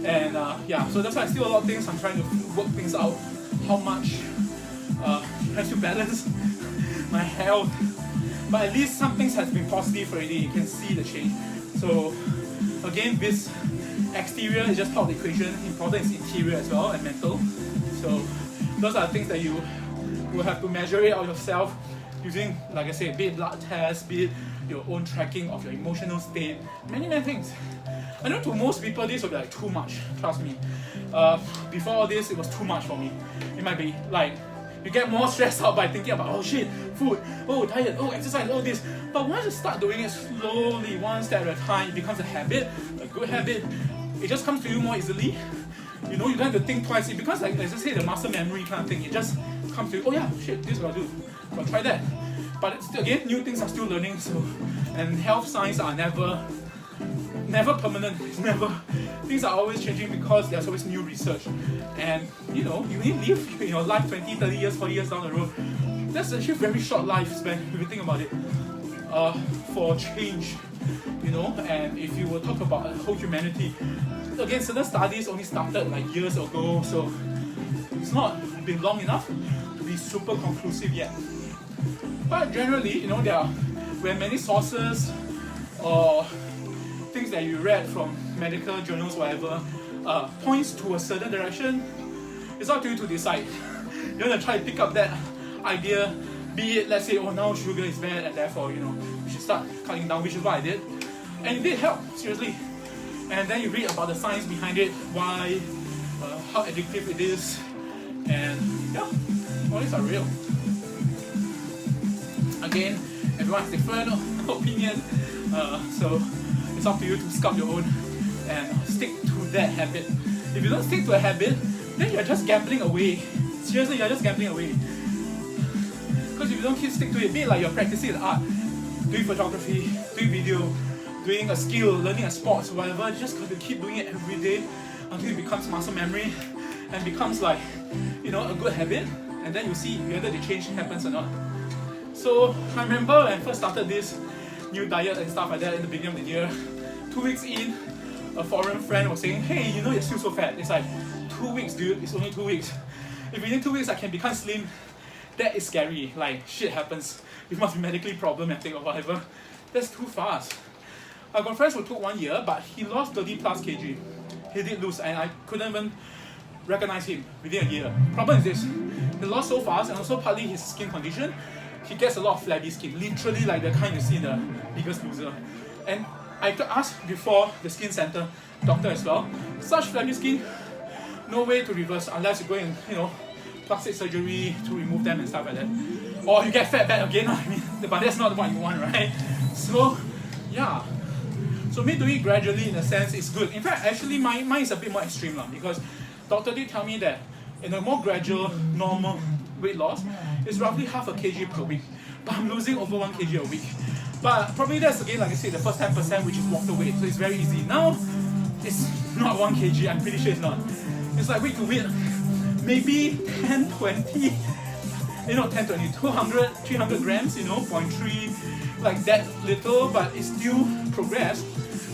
And yeah, so that's why still a lot of things I'm trying to work things out. How much trying to balance my health. But at least some things has been positive already. You can see the change. So again, this exterior is just part of the equation. Important is interior as well and mental. So those are the things that you will have to measure it out yourself using, like I said, be it blood tests, be it your own tracking of your emotional state, many things. I know to most people this will be like too much, trust me. Before all this, it was too much for me. It might be like, you get more stressed out by thinking about, oh shit, food, oh diet, oh exercise, all this. But once you start doing it slowly, one step at a time, it becomes a habit, a good habit. It just comes to you more easily. You don't have to think twice. It becomes like, let's just say, the muscle memory kind of thing. It just comes to you, oh yeah, shit, this is what I'll do. I'll try that. But still, again, new things are still learning. So, and health science are never permanent. It's never. Things are always changing because there's always new research. And you need to live in your life 20, 30 years, 40 years down the road. That's actually a very short lifespan if you think about it. For change, and if you will talk about whole humanity, again, certain studies only started like years ago, so it's not been long enough to be super conclusive yet. But generally, you know, there are many sources or things that you read from medical journals, whatever, points to a certain direction. It's up to you to decide. You're gonna try to pick up that idea, be it, let's say, oh, now sugar is bad and therefore, you know, we should start cutting down, which is what I did. And it did help, seriously. And then you read about the science behind it, why, how addictive it is, and yeah, all these are real. Again, everyone has different opinion, so it's up to you to sculpt your own and stick to that habit. If you don't stick to a habit, then you're just gambling away. Seriously, you're just gambling away. Because if you don't stick to it, be it like you're practicing an art, doing photography, doing video, doing a skill, learning a sport, whatever, you just got to keep doing it every day until it becomes muscle memory and becomes like, you know, a good habit, and then you see whether the change happens or not. So I remember when I first started this new diet and stuff like that in the beginning of the year, 2 weeks in, a foreign friend was saying, hey, you know, you're still so fat. It's like, 2 weeks, dude, it's only 2 weeks. If within 2 weeks I can become slim, that is scary. Like, shit happens. You must be medically problematic or whatever. That's too fast. I got friends who took 1 year, but he lost 30 plus kg. He did lose, and I couldn't even recognize him within a year. Problem is this, he lost so fast, and also partly his skin condition, he gets a lot of flabby skin, literally like the kind you see in the Biggest Loser. And I asked before the skin center doctor as well, such flabby skin, no way to reverse unless you go in, you know, plastic surgery to remove them and stuff like that. Or you get fat back again, I mean, but that's not what you want, right? So, yeah. So me doing it gradually in a sense is good. In fact, actually mine is a bit more extreme because doctor did tell me that in a more gradual, normal weight loss, it's roughly half a kg per week. But I'm losing over 1 kg a week. But probably that's again, like I said, the first 10% which is water weight, so it's very easy. Now, it's not 1 kg, I'm pretty sure it's not. It's like week to week, maybe 10, 20, 10, 20, 200, 300 grams, 0.3, like that little, but it's still progress.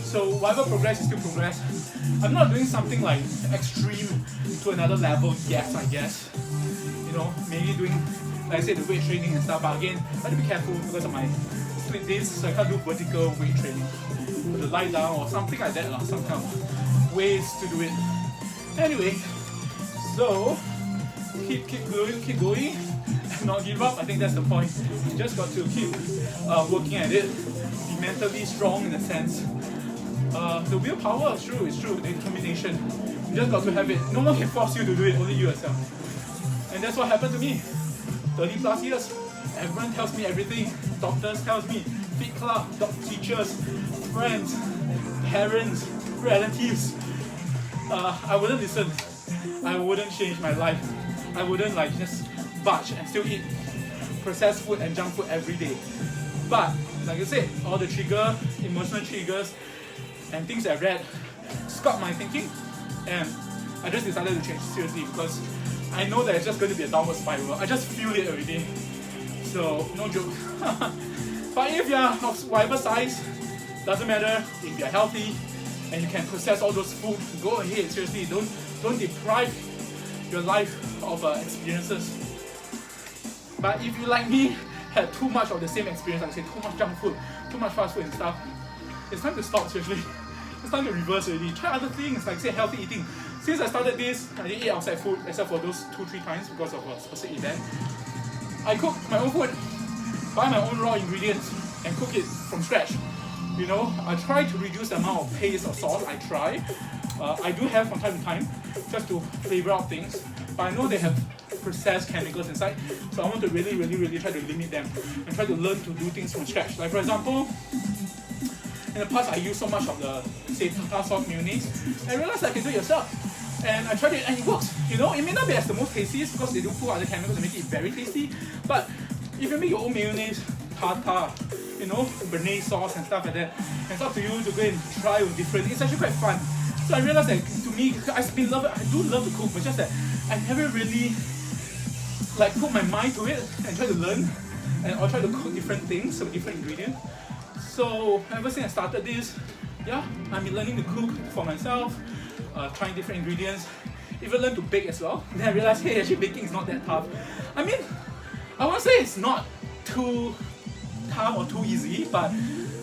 So whatever progress is still progress. I'm not doing something like extreme to another level yet, I guess. Maybe doing, like I said, the weight training and stuff, but again, I have to be careful because of my split disc, so I can't do vertical weight training. I have to lie down or something like that, some kind of ways to do it. Anyway, so keep going, and not give up. I think that's the point. You just got to keep working at it, be mentally strong in a sense. The willpower is true, the determination. You just got to have it. No one can force you to do it, only you yourself. And that's what happened to me. 30 plus years. Everyone tells me everything. Doctors tells me, fit club, teachers, friends, parents, relatives. I wouldn't listen. I wouldn't change my life. I wouldn't just budge and still eat processed food and junk food every day. But like I said, all the emotional triggers and things I read sculpt my thinking, and I just decided to change seriously because I know that it's just going to be a downward spiral. I just feel it every day. So no joke. But if you're of whatever size, doesn't matter. If you're healthy and you can process all those food, go ahead. Seriously, don't deprive your life of experiences. But if you, like me, had too much of the same experience, like I say, too much junk food, too much fast food and stuff, it's time to stop, seriously. It's time to reverse already. Try other things, like say healthy eating. Since I started this, I didn't eat outside food except for those 2-3 times because of a specific event. I cook my own food, buy my own raw ingredients, and cook it from scratch. I try to reduce the amount of paste or sauce. I try. I do have from time to time, just to flavor out things. But I know they have processed chemicals inside, so I want to really, really, really try to limit them and try to learn to do things from scratch. Like for example, in the past I used so much of the, say, tartar sauce mayonnaise, and I realized I can do it yourself. And I tried it and it works. It may not be as the most tastiest because they do put other chemicals to make it very tasty, but if you make your own mayonnaise, tartar, béarnaise sauce and stuff like that, it's up to you to go and try with different. It's actually quite fun. So I realized that to me, I do love to cook, but just that I never really put my mind to it and try to learn or try to cook different things with different ingredients. So ever since I started this, I've been learning to cook for myself. trying different ingredients, even learn to bake as well. Then I realized, hey, actually baking is not that tough. I mean, I won't say it's not too tough or too easy, but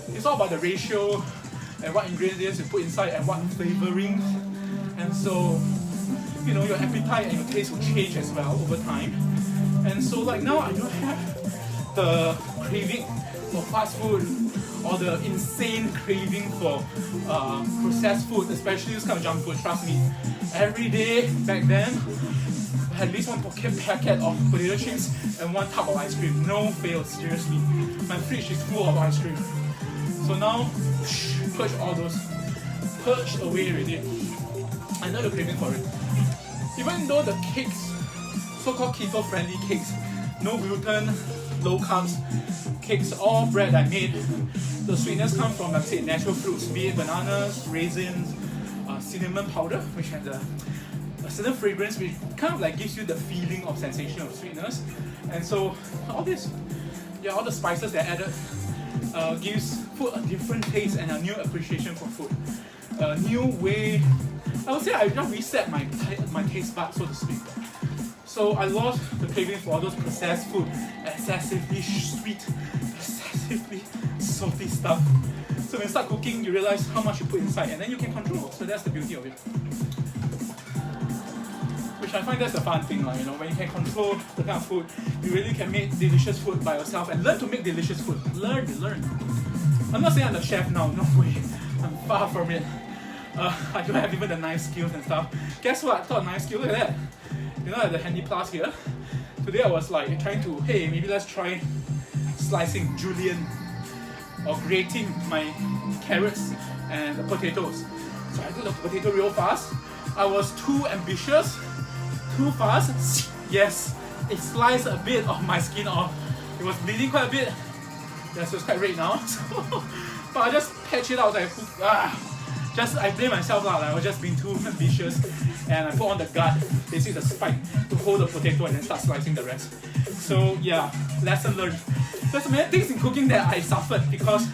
it's all about the ratio and what ingredients you put inside and what flavorings. And so, you know, your appetite and your taste will change as well over time. And so like now I don't have the craving for fast food or the insane craving for processed food, especially this kind of junk food. Trust me, every day back then I had at least one packet of potato chips and one tub of ice cream. No fail, seriously. My fridge is full of ice cream. So now, purge all those, purged away already. I know the craving for it. Even though the cakes, so-called keto-friendly cakes, no gluten, low carbs cakes, all bread I made, the sweetness comes from, let's say, natural fruits, be it bananas, raisins, cinnamon powder, which has a certain fragrance which kind of like gives you the feeling of sensation of sweetness. And so all this, yeah, all the spices that added gives food a different taste and a new appreciation for food. A new way, I would say I just reset my taste bud, so to speak. So I lost the craving for all those processed food, excessively sweet, excessively salty stuff. So when you start cooking, you realize how much you put inside and then you can control. So that's the beauty of it. Which I find that's the fun thing, you know, when you can control the kind of food, you really can make delicious food by yourself and learn to make delicious food. Learn. I'm not saying I'm the chef now, no way. I'm far from it. I don't have even the knife skills and stuff. Guess what? I taught knife skill, look at that. You know, at the Handy Plus here. Today I was like trying to, hey, maybe let's try slicing julienne or grating my carrots and the potatoes. So I do the potato real fast. I was too ambitious, too fast. Yes, it sliced a bit of my skin off. It was bleeding quite a bit. Yes, it's quite red now. But I just patched it out like, I blame myself lah. I was just being too ambitious, and I put on the gut, basically the spike, to hold the potato and then start slicing the rest. So yeah, lesson learned. There's many things in cooking that I suffered because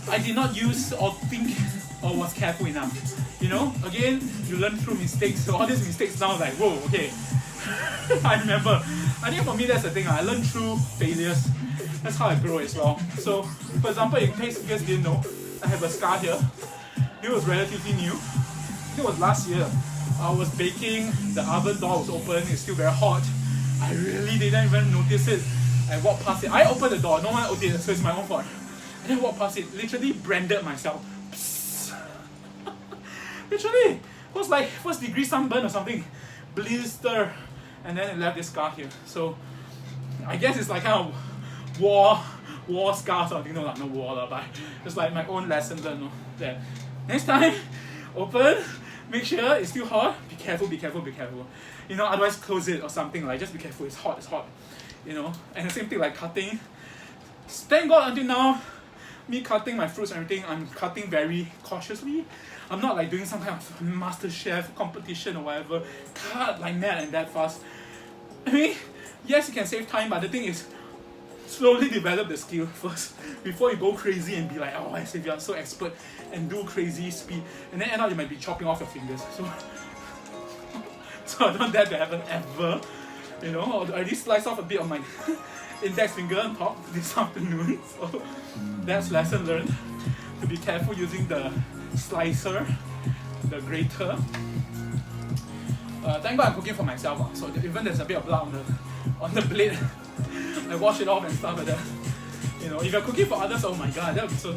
I did not use or think or was careful enough. You know, again, you learn through mistakes. So all these mistakes now, like, whoa, okay. I remember. I think for me that's the thing. I learned through failures. That's how I grow as well. So, for example, in case you guys didn't know, I have a scar here. It was relatively new. I think it was last year. I was baking, the oven door was open, it's still very hot. I really didn't even notice it. I walked past it. I opened the door, no one did, so it's my own fault. And then I walked past it, literally branded myself. Literally, it was like first degree sunburn or something. Blister. And then it left this scar here. So I guess it's like kind of war scars or something. No, not war, but it's like my own lesson learned. No? That next time, open, make sure it's still hot. Be careful. You know, otherwise close it or something. Like just be careful. It's hot. You know, and the same thing like cutting. Thank God until now, me cutting my fruits and everything, I'm cutting very cautiously. I'm not like doing some kind of master chef competition or whatever. Cut like mad and that fast. I mean, yes, you can save time, but the thing is, slowly develop the skill first before you go crazy and be like, oh, as if you're so expert and do crazy speed, and then end up you might be chopping off your fingers. So I don't want that to happen ever. You know, or I already sliced off a bit of my index finger on top this afternoon. So that's lesson learned. To be careful using the slicer, the grater. Thank God I'm cooking for myself, so even there's a bit of blood on the blade, I wash it off and stuff like that. You know, if you're cooking for others, oh my God, that would be so.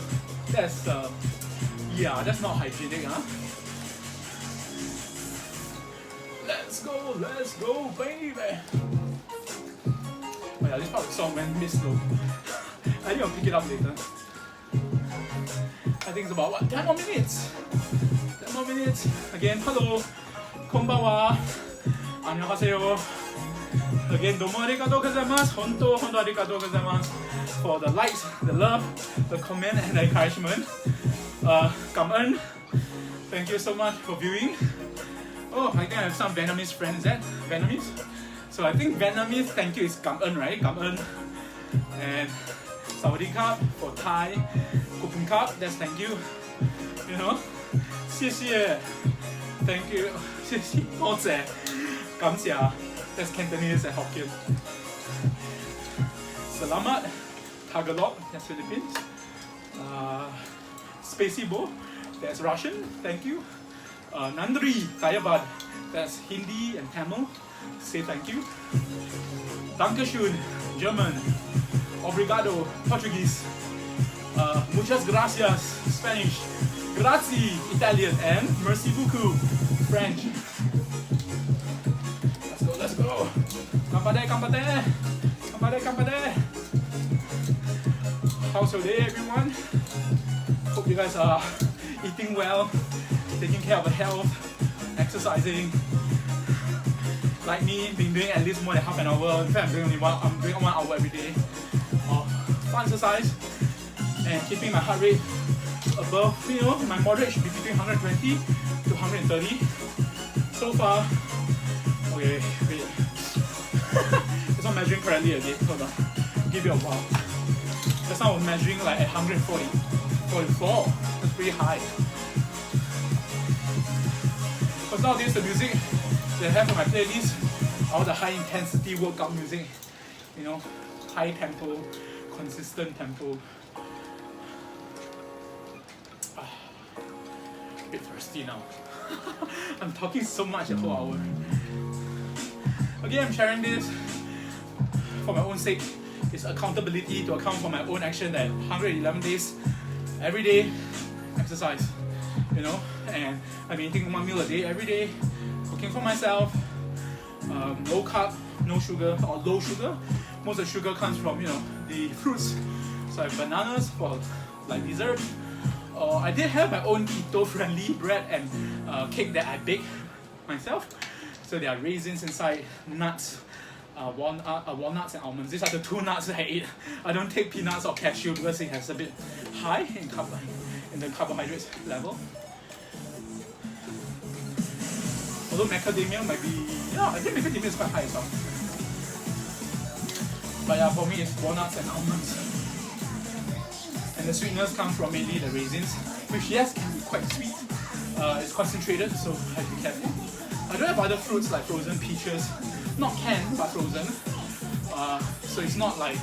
That's that's not hygienic, huh? Let's go, baby. Oh yeah, this part of the song went a bit slow. I think I'll pick it up later. I think it's about what, 10 more minutes. 10 more minutes. Again, hello, konbanwa, 안녕하세요. Again, domo arigatou gozaimasu. Hontou arigatou gozaimasu for the likes, the love, the comment, and the encouragement. Cảm ơn. Thank you so much for viewing. Oh, I think I have some Vietnamese friends. Is that Vietnamese? So I think Vietnamese thank you is cảm ơn, right? Cảm ơn. And Sawadee Krap for Thai. Kupung Kap, that's thank you. You know? 谢谢 ，Thank you， 谢谢，多谢，感谢啊 ，That's Cantonese and Hokkien. Selamat, Tagalog, that's Philippines. Spacey-bo, that's Russian, thank you. Nandri, Tayabad, that's Hindi and Tamil, say thank you. Dankeschön, German. Obrigado, Portuguese. Muchas gracias, Spanish. Grazie, Italian. And merci beaucoup, French. Let's go, let's go. Kampade, kampade. Kampade, kampade. How's your day, everyone? Hope you guys are eating well, taking care of your health, exercising. Like me, been doing at least more than half an hour. In fact, I'm doing 1 hour every day of fun exercise and keeping my heart rate above, my moderate should be between 120 to 130. So far, okay, wait. It's not measuring correctly again. Hold on, give it a while. Just now I was measuring like at 140, 44. That's pretty high. Because nowadays the music they have on my playlist, all the high intensity workout music, high tempo, consistent tempo. A bit thirsty now. I'm talking so much a whole hour. Again, I'm sharing this for my own sake. It's accountability to account for my own action at 111 days, every day, exercise, and I'm eating 1 meal a day every day, cooking for myself, low carb, no sugar, or low sugar. Most of the sugar comes from, the fruits. So I have bananas for like dessert. I did have my own keto-friendly bread and cake that I bake myself. So there are raisins inside, nuts, walnuts and almonds. These are the 2 nuts that I eat. I don't take peanuts or cashew because it has a bit high in the carbohydrates level. Although macadamia might be, I think macadamia is quite high as well. But yeah, for me it's walnuts and almonds. And the sweetness comes from mainly the raisins, which yes can be quite sweet. It's concentrated, so I have to be careful. I don't have other fruits like frozen peaches, not canned but frozen. So it's not like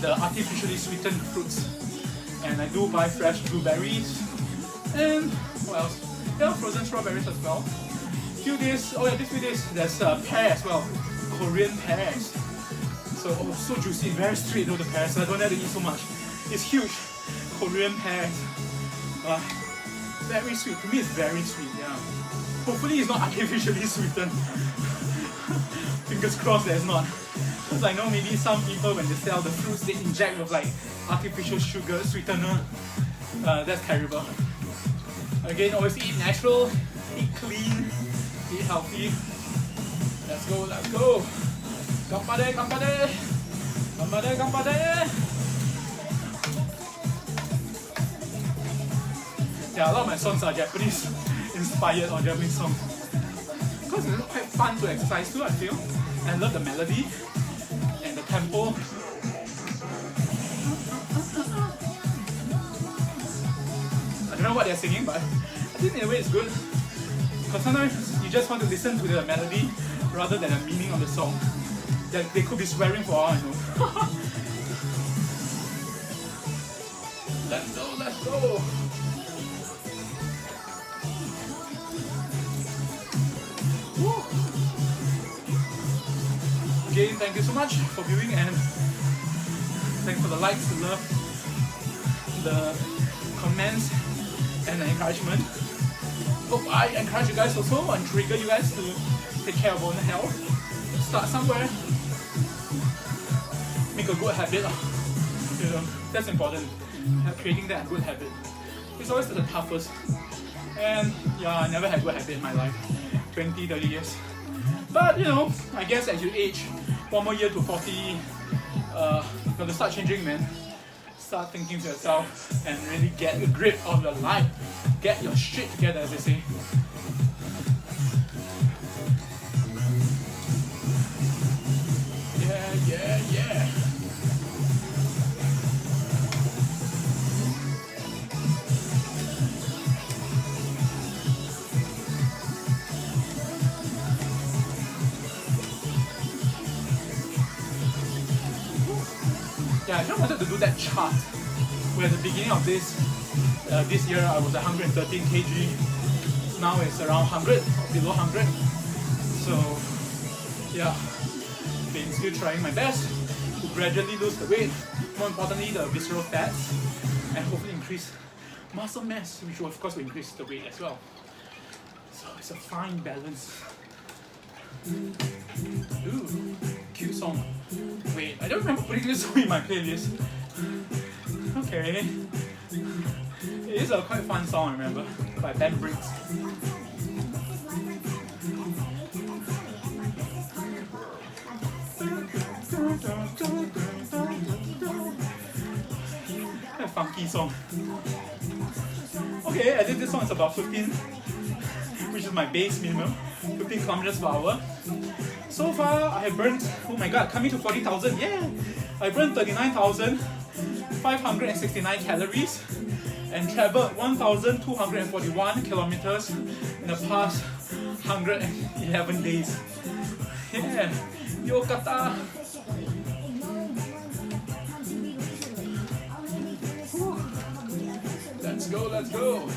the artificially sweetened fruits. And I do buy fresh blueberries and what else? Yeah, frozen strawberries as well. These few days there's pear as well, Korean pears. So juicy, very sweet though the pears. So I don't have to eat so much. It's huge, Korean pears. Very sweet. To me, it's very sweet. Yeah. Hopefully, it's not artificially sweetened. Fingers crossed that it's not. Because I know maybe some people when they sell the fruits they inject with like artificial sugar sweetener. That's terrible. Again, always eat natural, eat clean, eat healthy. Let's go, let's go. Ganpade, ganpade. Ganpade, ganpade. Yeah, a lot of my songs are Japanese inspired or Japanese songs. Because it's quite fun to exercise too, I feel. I love the melody and the tempo. I don't know what they're singing, but I think in a way it's good. Because sometimes you just want to listen to the melody rather than the meaning of the song. They could be swearing for all I know. Let's go, let's go! Woo. Again, thank you so much for viewing and thanks for the likes, the love, the comments and the encouragement. Hope I encourage you guys also and trigger you guys to take care of your own health. Start somewhere. Make a good habit. That's important. Creating that good habit. It's always the toughest. And yeah, I never had a good habit in my life. 20, 30 years. But I guess as you age, 1 more year to 40, you got to start changing, man. Start thinking to yourself and really get a grip of your life. Get your shit together, as they say. Yeah. yeah, I just wanted to do that chart where at the beginning of this year I was 113 kg. Now it's around 100, or below 100. So yeah, been still trying my best to gradually lose the weight. More importantly, the visceral fats, and hopefully increase muscle mass, which will of course will increase the weight as well. So it's a fine balance. Ooh, cute song. Wait, I don't remember putting this song in my playlist. Okay. It is a quite fun song, I remember, by Ben Briggs. A funky song. Okay, I did this song, it's about 15, which is my base minimum, 15 kilometers per hour. So far, I have burnt, oh my god, coming to 40,000, yeah! I burned 39,569 calories and traveled 1,241 kilometers in the past 111 days. Yeah, yo kata! Let's go, let's go!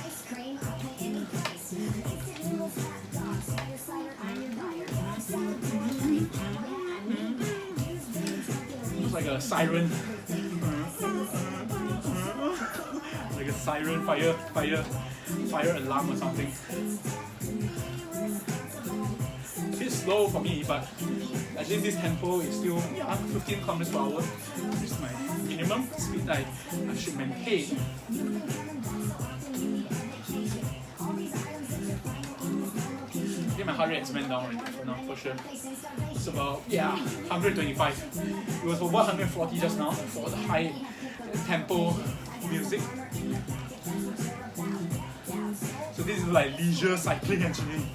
Looks like a siren. Like a siren, fire alarm or something. A bit slow for me, but at least this tempo is still 15 kilometers per hour, which is my minimum speed I should maintain. I think my heart rate has went down already for now, for sure. It's about, 125. It was over 140 just now for the high tempo music. So this is like leisure cycling actually.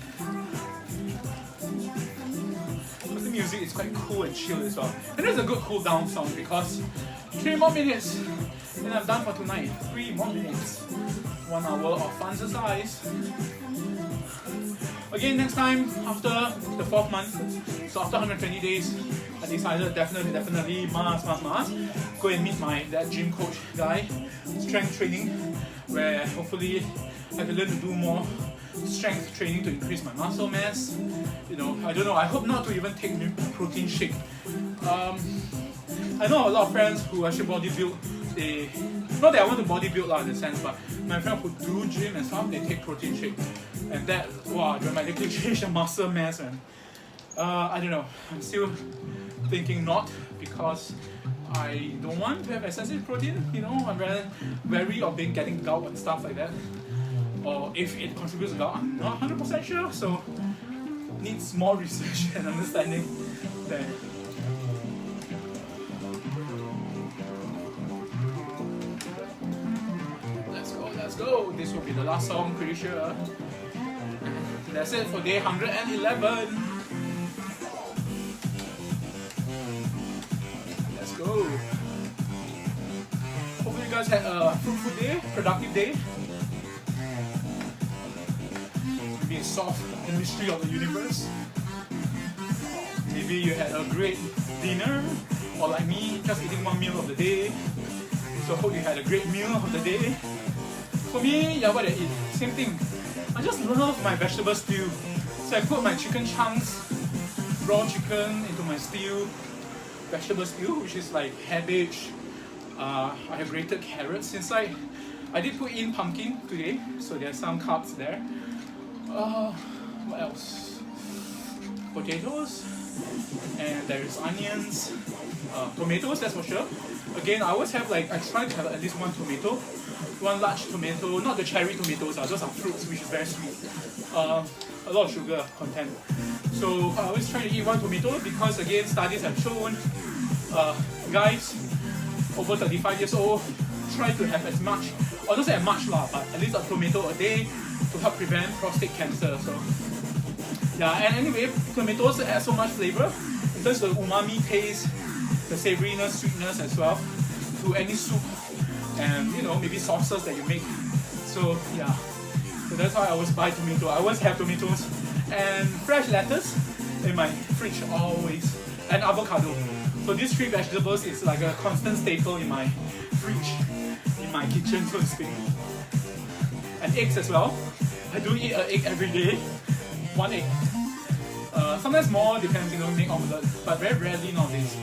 But the music is quite cool and chill as well. And it's a good cool down song because 3 more minutes and I'm done for tonight. 3 more minutes. 1 hour of FUN-xercise. Again, next time after the 4th month, so after 120 days, I decided definitely must go and meet that gym coach guy, strength training, where hopefully I can learn to do more strength training to increase my muscle mass. You know, I don't know, I hope not to even take protein shake. I know a lot of friends who actually bodybuild, not that I want to bodybuild in a sense, but my friends who do gym and stuff, they take protein shake. And that, wow, dramatically changed the muscle mass, and I don't know, I'm still thinking not, because I don't want to have excessive protein, you know, I'm very wary of getting gout and stuff like that. Or if it contributes to gout, I'm not 100% sure, so needs more research and understanding there. Let's go. This will be the last song, pretty sure. That's it for day 111. Let's go. Hopefully you guys had a fruitful day, productive day. Maybe solved the mystery of the universe. Maybe you had a great dinner, or like me, just eating 1 meal of the day. So hope you had a great meal of the day. For me, what I eat, same thing. I just love my vegetable stew. So I put my chicken chunks, raw chicken into my stew, vegetable stew, which is like cabbage. I have grated carrots inside. I did put in pumpkin today, so there's some carbs there. What else? Potatoes, and there is onions, tomatoes, that's for sure. Again, I always have I try to have at least 1 tomato, 1 large tomato, not the cherry tomatoes, those are fruits, which is very sweet. A lot of sugar content. So I always try to eat 1 tomato because again, studies have shown guys over 35 years old try to have as much, or don't say as much but at least a tomato a day to help prevent prostate cancer. So yeah, and anyway, tomatoes add so much flavor in terms of the umami taste, the savoriness, sweetness as well to any soup, and you know, maybe sauces that you make. So yeah, so that's why I always buy tomato. I always have tomatoes and fresh lettuce in my fridge always, and avocado. So these 3 vegetables is like a constant staple in my fridge, in my kitchen, so to speak. And eggs as well. I do eat an egg every day. 1 egg. Sometimes more, depends, you know, make omelette, but very rarely nowadays.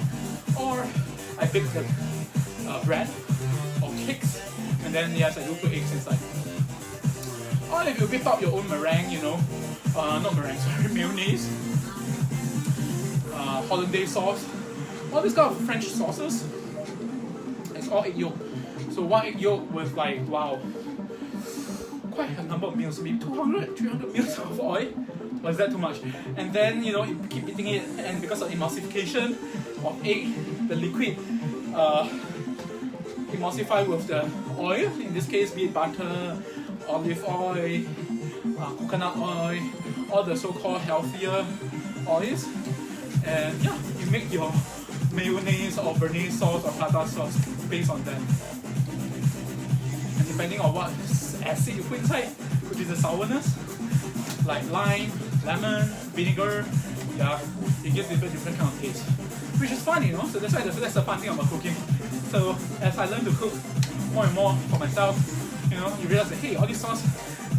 Or I bake the bread or cakes, and then yes, I do put eggs inside. Or if you whip up your own meringue, you know, not meringue, sorry, mayonnaise, hollandaise sauce, all these kind of French sauces, it's all egg yolk. So 1 egg yolk with like, wow, quite a number of meals, maybe 200, 300 meals of oil. Or is that too much? And then, you know, you keep eating it, and because of emulsification of egg, the liquid emulsify with the oil, in this case be it butter, olive oil, coconut oil, all the so-called healthier oils, and yeah, you make your mayonnaise or béarnaise sauce or tartar sauce based on that. And depending on what acid you put inside, which is the sourness, like lime, lemon, vinegar, yeah, it gives different kind of taste, which is fun, you know. So that's why that's the fun thing about cooking. So as I learn to cook more and more for myself, you know, you realize that hey, all these sauce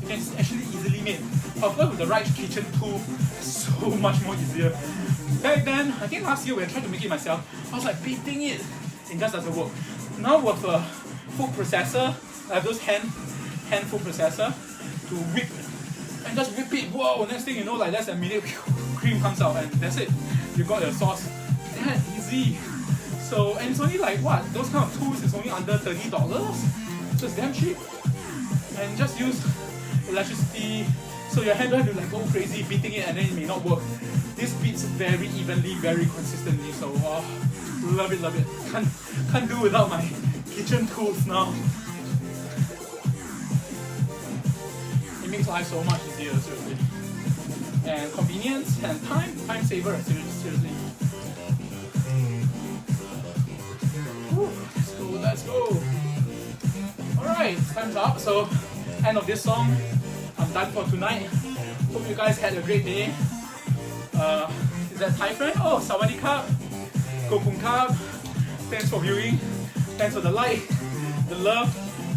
you can actually easily make. Of course, with the right kitchen tool, it's so much more easier. Back then, I think last year when I tried to make it myself, I was like beating it. It just doesn't work. Now with a food processor, I have those hand food processor to whip and just whip it. Whoa! Next thing you know, like less than a minute, cream comes out and that's it. You got your sauce. That easy. So, and it's only like what? Those kind of tools is only under $30. So it's damn cheap. And just use electricity. So your hand don't have to like go crazy beating it and then it may not work. This beats very evenly, very consistently. So love it, love it. Can't do without my kitchen tools now. It makes life so much easier, seriously. And convenience and time saver, seriously. Whew, let's go. Alright, time's up. So, end of this song. I'm done for tonight. Hope you guys had a great day. Is that Thai friend? Oh, Sawadee Krap. Kopung Kap. Thanks for viewing. Thanks for the like, the love,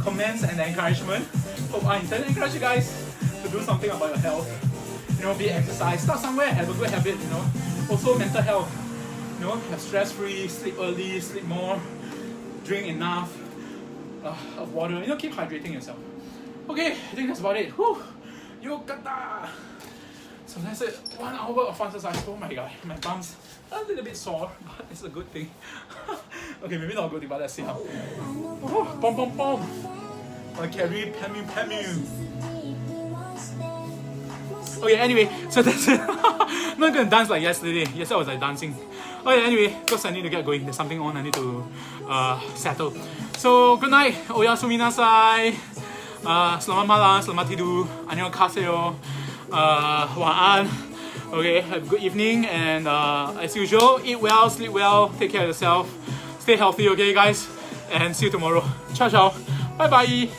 comments, and the encouragement. Hope I intend to encourage you guys to do something about your health. You know, be it exercise, start somewhere, have a good habit, you know. Also mental health. You know, have stress-free, sleep early, sleep more, drink enough of water. You know, keep hydrating yourself. Okay, I think that's about it. Whew. Yokata! So that's it. 1 hour of FUN-xercise. Oh my god, my bum's a little bit sore, but it's a good thing. Okay, maybe not a good thing, but let's see how. Oh, pom pom pom! I carry pamu. Okay, anyway, so that's it. I'm not gonna dance like yesterday. Yesterday I was like dancing. Okay, anyway, because I need to get going. There's something on I need to settle. So, good night. Oyasumi nasai. Selamat malam, selamat tidur. Annyeonghaseyo. Wa'an. Okay, have a good evening, and as usual, eat well, sleep well, take care of yourself, stay healthy, okay guys, and see you tomorrow. Ciao ciao, bye bye.